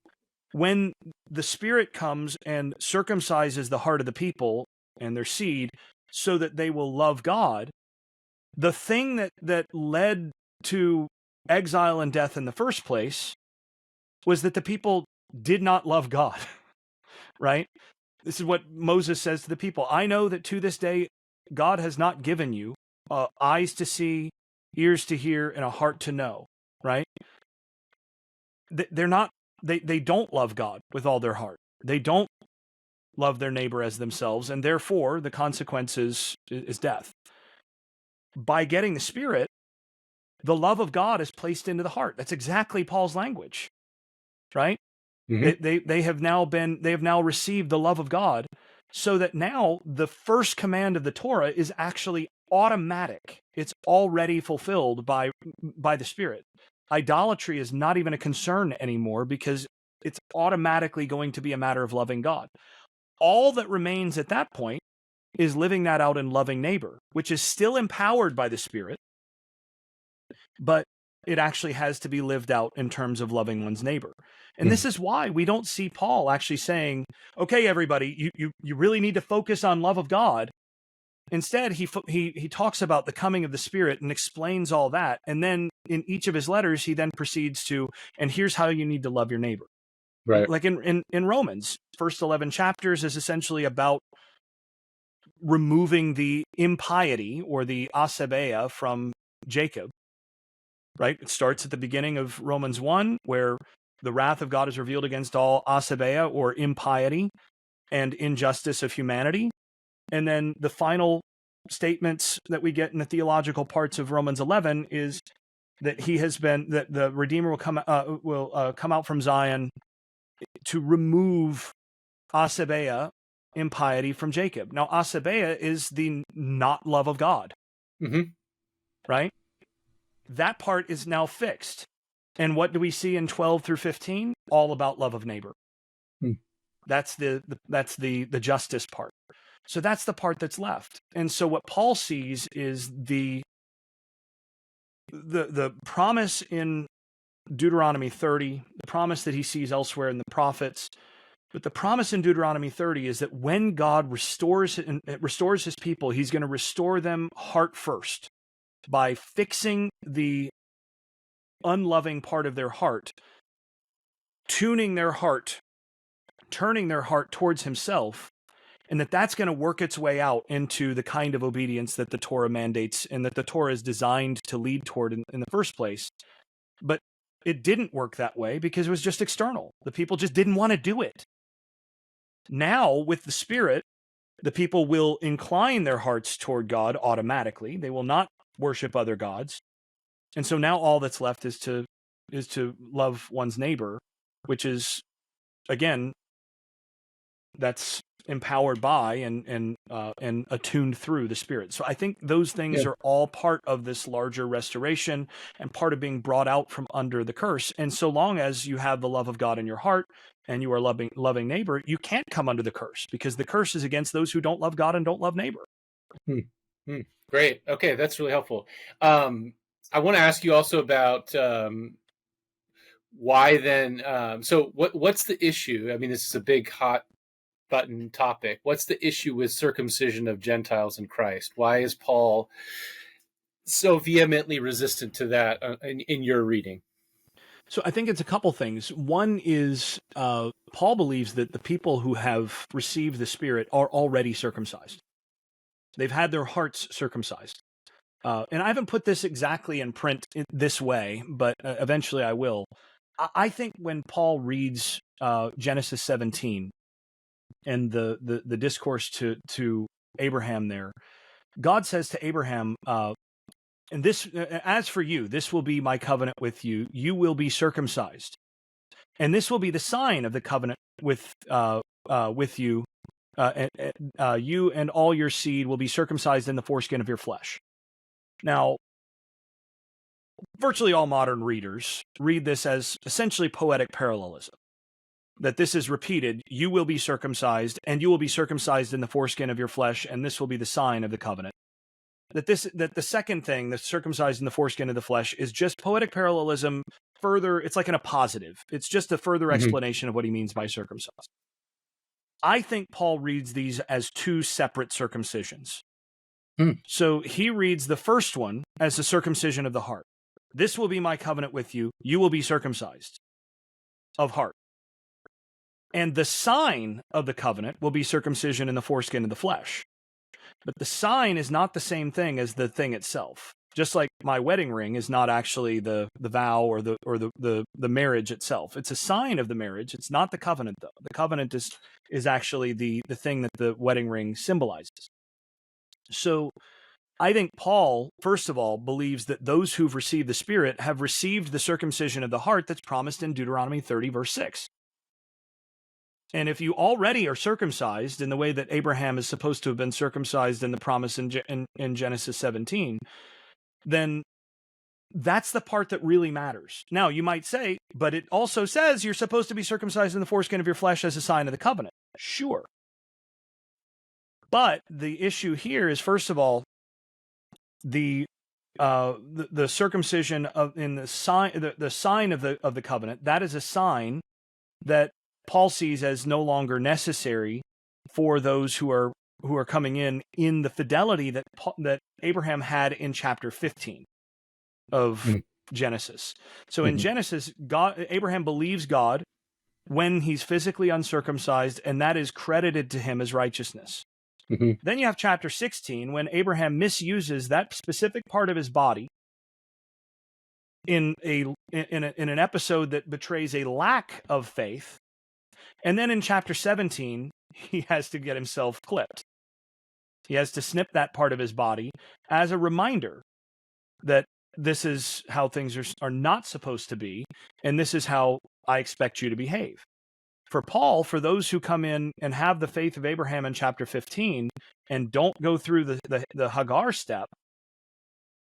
when the Spirit comes and circumcises the heart of the people and their seed so that they will love God, the thing that led to exile and death in the first place was that the people did not love God, right? This is what Moses says to the people. I know that to this day, God has not given you eyes to see, ears to hear, and a heart to know, right? They don't love God with all their heart. They don't love their neighbor as themselves, and therefore the consequence is death. By getting the Spirit, the love of God is placed into the heart. That's exactly Paul's language, right? They have now received the love of God, so that now the first command of the Torah is actually automatic. It's already fulfilled by the Spirit. Idolatry is not even a concern anymore because it's automatically going to be a matter of loving God. All that remains at that point is living that out in loving neighbor, which is still empowered by the Spirit, but it actually has to be lived out in terms of loving one's neighbor. And this is why we don't see Paul actually saying, okay, everybody, you really need to focus on love of God. Instead, he talks about the coming of the Spirit and explains all that. And then in each of his letters, he then proceeds to, and here's how you need to love your neighbor. Right. Like in Romans, first 11 chapters is essentially about removing the impiety or the asabeia from Jacob, right? It starts at the beginning of Romans 1, where the wrath of God is revealed against all asabeia or impiety and injustice of humanity. And then the final statements that we get in the theological parts of Romans 11 is that that the Redeemer will come out from Zion to remove asabeia, impiety, from Jacob. Now, asabeia is the not love of God, right? That part is now fixed. And what do we see in 12 through 15? All about love of neighbor. That's the justice part. So that's the part that's left. And so what Paul sees is the promise in Deuteronomy 30, the promise that he sees elsewhere in the prophets. But the promise in Deuteronomy 30 is that when God restores his people, he's going to restore them heart first by fixing the unloving part of their heart, tuning their heart, turning their heart towards himself, and that's going to work its way out into the kind of obedience that the Torah mandates and that the Torah is designed to lead toward in the first place. But it didn't work that way because it was just external. The people just didn't want to do it. Now, with the Spirit, the people will incline their hearts toward God automatically. They will not worship other gods. And so now all that's left is to love one's neighbor, which is, again, that's empowered by and attuned through the Spirit. So I think those things are all part of this larger restoration and part of being brought out from under the curse. And so long as you have the love of God in your heart and you are loving neighbor, you can't come under the curse, because the curse is against those who don't love God and don't love neighbor. Great. Okay, that's really helpful. I want to ask you also about why then. So what's the issue? I mean, this is a big hot button topic. What's the issue with circumcision of Gentiles in Christ? Why is Paul so vehemently resistant to that in your reading? So I think it's a couple things. One is Paul believes that the people who have received the Spirit are already circumcised. They've had their hearts circumcised. And I haven't put this exactly in print this way, but eventually I will. I think when Paul reads Genesis 17 and the discourse to Abraham there, God says to Abraham, and this, as for you, this will be my covenant with you. You will be circumcised, and this will be the sign of the covenant with you. You and all your seed will be circumcised in the foreskin of your flesh. Now, virtually all modern readers read this as essentially poetic parallelism. That this is repeated: you will be circumcised, and you will be circumcised in the foreskin of your flesh, and this will be the sign of the covenant. That the second thing, the circumcised in the foreskin of the flesh, is just poetic parallelism. Further, it's like in a positive. It's just a further explanation of what he means by circumcised. I think Paul reads these as two separate circumcisions. So he reads the first one as the circumcision of the heart. This will be my covenant with you. You will be circumcised of heart. And the sign of the covenant will be circumcision in the foreskin of the flesh. But the sign is not the same thing as the thing itself. Just like my wedding ring is not actually the vow or the marriage itself. It's a sign of the marriage. It's not the covenant, though. The covenant is actually the thing that the wedding ring symbolizes. So I think Paul, first of all, believes that those who've received the Spirit have received the circumcision of the heart that's promised in Deuteronomy 30, verse 6. And if you already are circumcised in the way that Abraham is supposed to have been circumcised in the promise in Genesis 17, then that's the part that really matters. Now, you might say, but it also says you're supposed to be circumcised in the foreskin of your flesh as a sign of the covenant. Sure. But the issue here is, first of all, the the circumcision of in the sign of the covenant, that is a sign that Paul sees as no longer necessary for those who are coming in the fidelity that Abraham had in chapter 15 of Genesis. So in Genesis, Abraham believes God when he's physically uncircumcised, and that is credited to him as righteousness. Then you have chapter 16, when Abraham misuses that specific part of his body in an episode that betrays a lack of faith. And then in chapter 17, he has to get himself clipped. He has to snip that part of his body as a reminder that this is how things are not supposed to be, and this is how I expect you to behave. For Paul, for those who come in and have the faith of Abraham in chapter 15 and don't go through the Hagar step,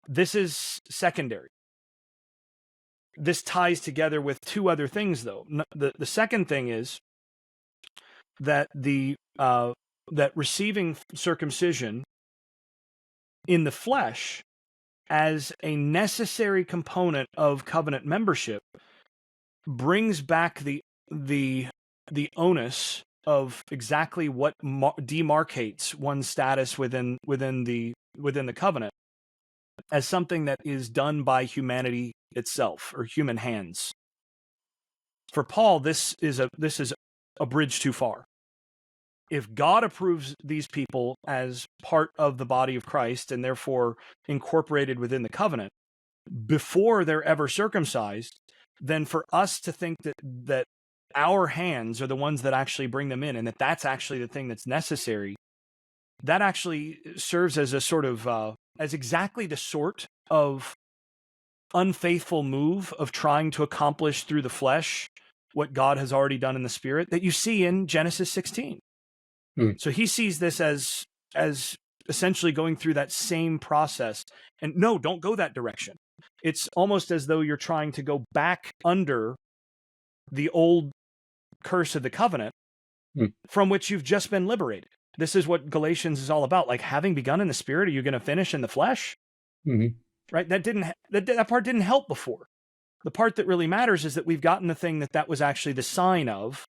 this is secondary. This ties together with two other things, though. The second thing is that that receiving circumcision in the flesh as a necessary component of covenant membership brings back the onus of exactly what demarcates one's status within the covenant as something that is done by humanity itself, or human hands. For Paul, this is a bridge too far. If God approves these people as part of the body of Christ and therefore incorporated within the covenant before they're ever circumcised, then for us to think that our hands are the ones that actually bring them in, and that's actually the thing that's necessary, that actually serves as a sort of as exactly the sort of unfaithful move of trying to accomplish through the flesh what God has already done in the spirit that you see in Genesis 16. So he sees this as essentially going through that same process. And no, don't go that direction. It's almost as though you're trying to go back under the old curse of the covenant from which you've just been liberated. This is what Galatians is all about. Like, having begun in the spirit, are you going to finish in the flesh? Right? That part didn't help before. The part that really matters is that we've gotten the thing that was actually the sign of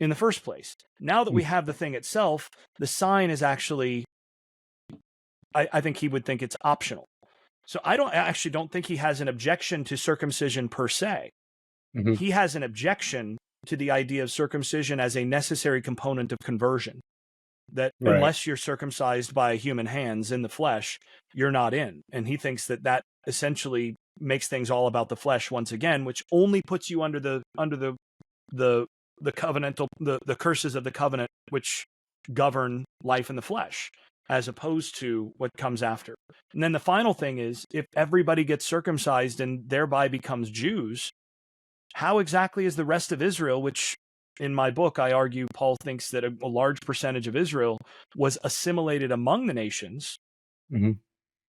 in the first place. Now that we have the thing itself, the sign is actually, I think he would think it's optional. So I actually don't think he has an objection to circumcision per se. He has an objection to the idea of circumcision as a necessary component of conversion. That unless you're circumcised by human hands in the flesh, you're not in. And he thinks that essentially makes things all about the flesh once again, which only puts you under the covenantal, the curses of the covenant, which govern life in the flesh, as opposed to what comes after. And then the final thing is, if everybody gets circumcised and thereby becomes Jews, how exactly is the rest of Israel, which in my book, I argue Paul thinks that a large percentage of Israel was assimilated among the nations.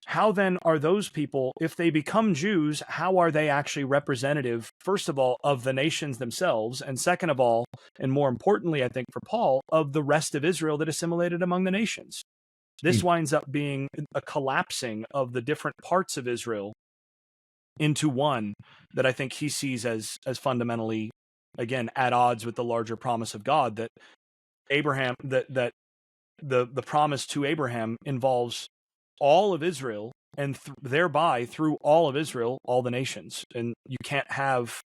How then are those people, if they become Jews, how are they actually representative, first of all, of the nations themselves, and second of all, and more importantly, I think for Paul, of the rest of Israel that assimilated among the nations? This winds up being a collapsing of the different parts of Israel into one that I think he sees as fundamentally, again, at odds with the larger promise of God, that Abraham, that the promise to Abraham involves all of Israel, and thereby through all of Israel, all the nations. And you can't have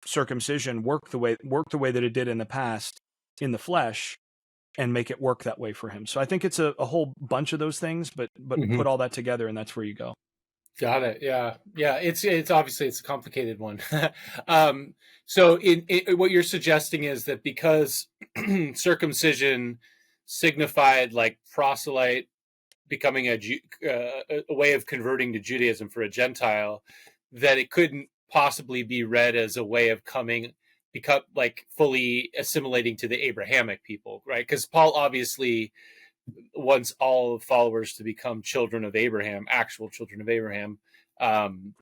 circumcision work the way that it did in the past in the flesh and make it work that way for him. So I think it's a whole bunch of those things, but put all that together and that's where you go. Got it. Yeah. It's obviously it's a complicated one. So in what you're suggesting is that because circumcision signified like proselyte becoming a way of converting to Judaism for a Gentile, that it couldn't possibly be read as a way of become like fully assimilating to the Abrahamic people, right? Because Paul obviously wants all followers to become children of Abraham, actual children of Abraham. I'm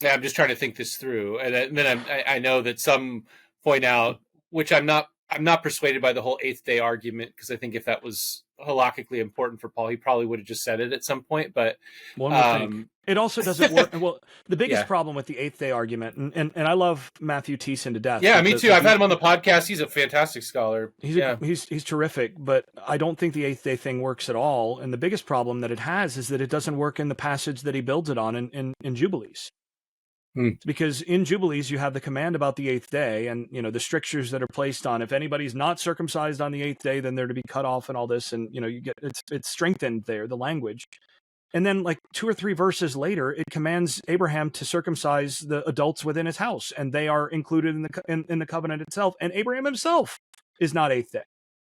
just trying to think this through, and then I know that some point out, which I'm not I'm not persuaded by the whole eighth day argument, because I think if that was halakhically important for Paul, he probably would have just said it at some point. But one would think. It also doesn't work. Well, the biggest yeah. problem with the eighth day argument, and I love Matthew Thiessen to death. Yeah, me too. I've had him on the podcast. He's a fantastic scholar. He's terrific, but I don't think the eighth day thing works at all. And the biggest problem that it has is that it doesn't work in the passage that he builds it on in Jubilees. Because in Jubilees, you have the command about the eighth day, and the strictures that are placed on if anybody's not circumcised on the eighth day, then they're to be cut off and all this. And you get it's strengthened there, the language. And then like 2 or 3 verses later, it commands Abraham to circumcise the adults within his house, and they are included in the covenant itself. And Abraham himself is not eighth day.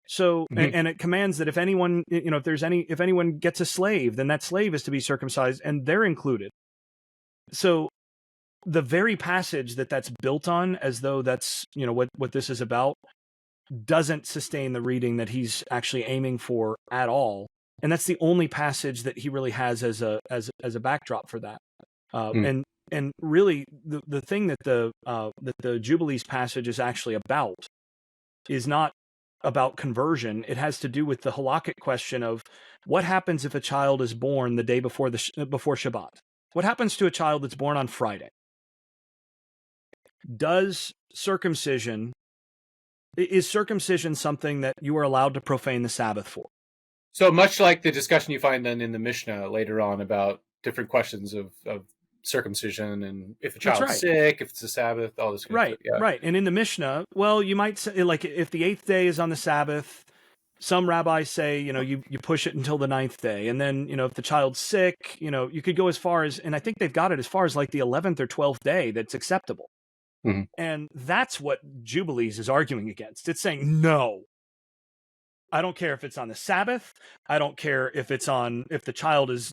So, and it commands that if anyone, if anyone gets a slave, then that slave is to be circumcised, and they're included. So the very passage that's built on, as though that's, what this is about, doesn't sustain the reading that he's actually aiming for at all. And that's the only passage that he really has as a backdrop for that. And really the thing that the Jubilees passage is actually about is not about conversion. It has to do with the halakhic question of what happens if a child is born the day before before Shabbat. What happens to a child that's born on Friday? Is circumcision something that you are allowed to profane the Sabbath for? So much like the discussion you find then in the Mishnah later on about different questions of circumcision, and if a child's sick, if it's a Sabbath, all this kind of stuff. Right. And in the Mishnah, well, you might say, like, if the 8th day is on the Sabbath, some rabbis say, you push it until the 9th day. And then, if the child's sick, you could go as far as, and I think they've got it as far as like the 11th or 12th day that's acceptable. And that's what Jubilees is arguing against. It's saying, no, I don't care if it's on the Sabbath. I don't care if the child is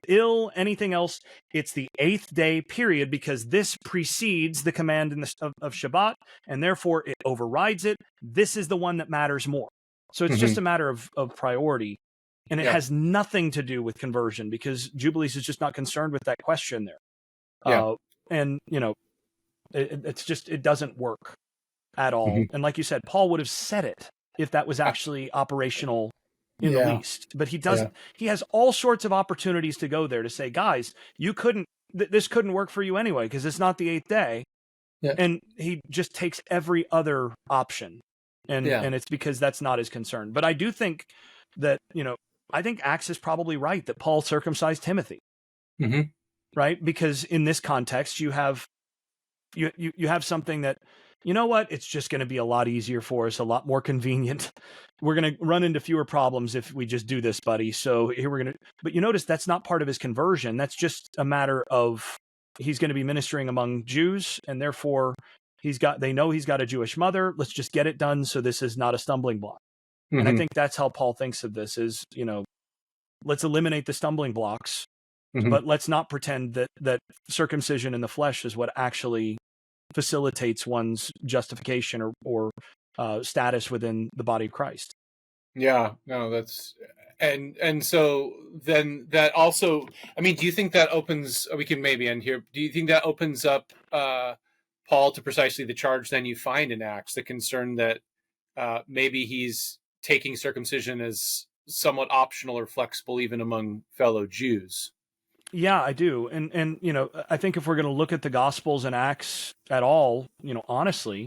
ill, anything else. It's the 8th day period, because this precedes the command of Shabbat, and therefore it overrides it. This is the one that matters more. So it's just a matter of priority. And it has nothing to do with conversion, because Jubilees is just not concerned with that question there. And, it doesn't work at all. And like you said, Paul would have said it if that was actually operational in the least. But he doesn't. He has all sorts of opportunities to go there to say, guys, this couldn't work for you anyway, because it's not the 8th day. And he just takes every other option. And it's because that's not his concern. But I do think that, I think Acts is probably right that Paul circumcised Timothy. Right? Because in this context, you have something that, it's just going to be a lot easier for us, a lot more convenient. We're going to run into fewer problems if we just do this, buddy. So here we're going to, but you notice that's not part of his conversion. That's just a matter of, he's going to be ministering among Jews, and therefore they know he's got a Jewish mother. Let's just get it done, so this is not a stumbling block. And I think that's how Paul thinks of this is, let's eliminate the stumbling blocks, but let's not pretend that circumcision in the flesh is what actually facilitates one's justification or status within the body of Christ. Yeah, no, that's, and so then that also, I mean, do you think that opens, we can maybe end here, do you think that opens up Paul to precisely the charge then you find in Acts, the concern that maybe he's taking circumcision as somewhat optional or flexible even among fellow Jews? Yeah, I do. And I think if we're going to look at the Gospels and Acts at all, honestly,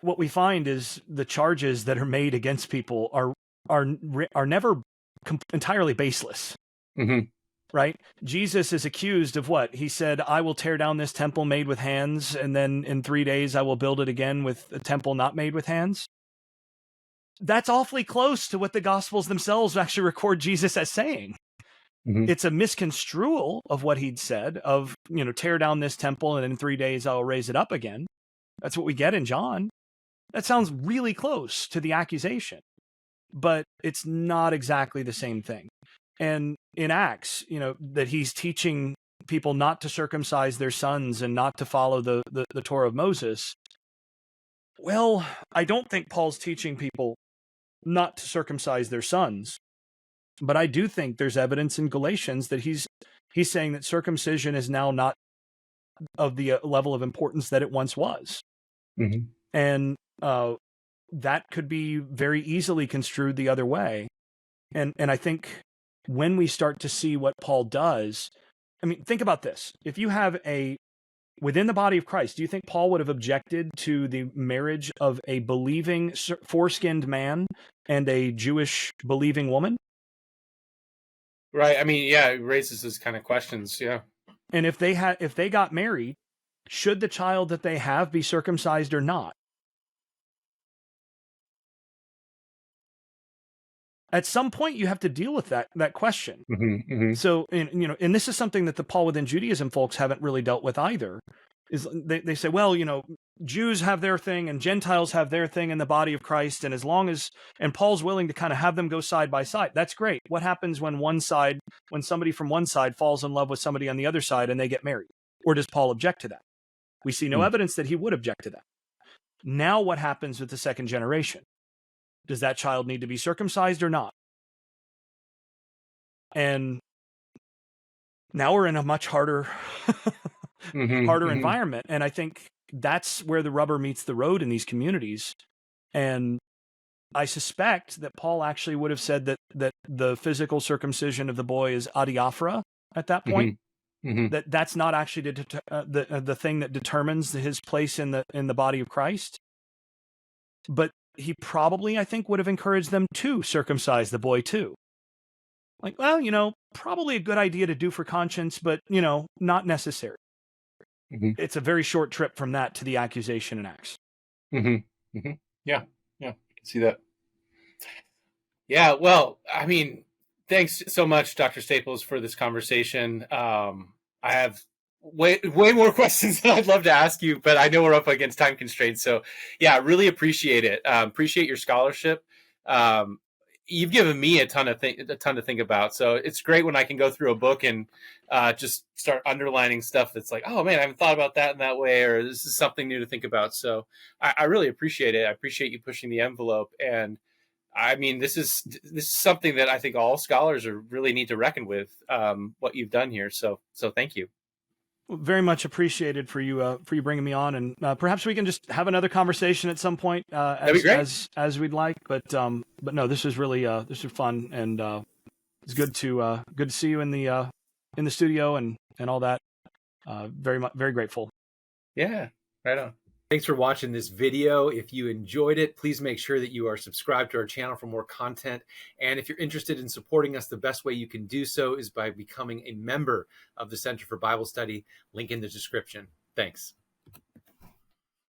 what we find is the charges that are made against people are never entirely baseless. Right? Jesus is accused of what? He said, I will tear down this temple made with hands, and then in 3 days I will build it again with a temple not made with hands. That's awfully close to what the Gospels themselves actually record Jesus as saying. It's a misconstrual of what he'd said of, tear down this temple and in 3 days I'll raise it up again. That's what we get in John. That sounds really close to the accusation, but it's not exactly the same thing. And in Acts, that he's teaching people not to circumcise their sons and not to follow the Torah of Moses. Well, I don't think Paul's teaching people not to circumcise their sons. But I do think there's evidence in Galatians that he's saying that circumcision is now not of the level of importance that it once was. And that could be very easily construed the other way. And I think when we start to see what Paul does, I mean, think about this. If you have within the body of Christ, do you think Paul would have objected to the marriage of a believing foreskinned man and a Jewish believing woman? Right. I mean, yeah, it raises those kind of questions. Yeah. And if they got married, should the child that they have be circumcised or not? At some point, you have to deal with that question. Mm-hmm, mm-hmm. So, and this is something that the Paul within Judaism folks haven't really dealt with either. Is they say, well, Jews have their thing and Gentiles have their thing in the body of Christ, and and Paul's willing to kind of have them go side by side. That's great. What happens when somebody from one side falls in love with somebody on the other side and they get married? Or does Paul object to that? We see no evidence that he would object to that. Now, what happens with the second generation? Does that child need to be circumcised or not? And now we're in a much harder environment. And I think that's where the rubber meets the road in these communities. And I suspect that Paul actually would have said that the physical circumcision of the boy is adiaphora at that point. That's not actually the thing that determines his place in the body of Christ. But he probably, I think, would have encouraged them to circumcise the boy too. Like, well, probably a good idea to do for conscience, but, not necessary. It's a very short trip from that to the accusation in Acts. Yeah, I can see that. Yeah, well, I mean, thanks so much, Dr. Staples, for this conversation. I have way more questions than I'd love to ask you, but I know we're up against time constraints. So, yeah, I really appreciate it. Appreciate your scholarship. You've given me a ton to think about. So it's great when I can go through a book and just start underlining stuff that's like, oh man, I haven't thought about that in that way, or this is something new to think about. So I really appreciate it. I appreciate you pushing the envelope. And I mean, this is something that I think all scholars really need to reckon with, what you've done here. So thank you. Very much appreciated for you bringing me on, and perhaps we can just have another conversation at some point as we'd like. But no, this is really this is fun, and it's good to see you in the studio and all that. Very grateful. Yeah, right on. Thanks for watching this video. If you enjoyed it, please make sure that you are subscribed to our channel for more content. And if you're interested in supporting us, the best way you can do so is by becoming a member of the Center for Bible Study. Link in the description. Thanks.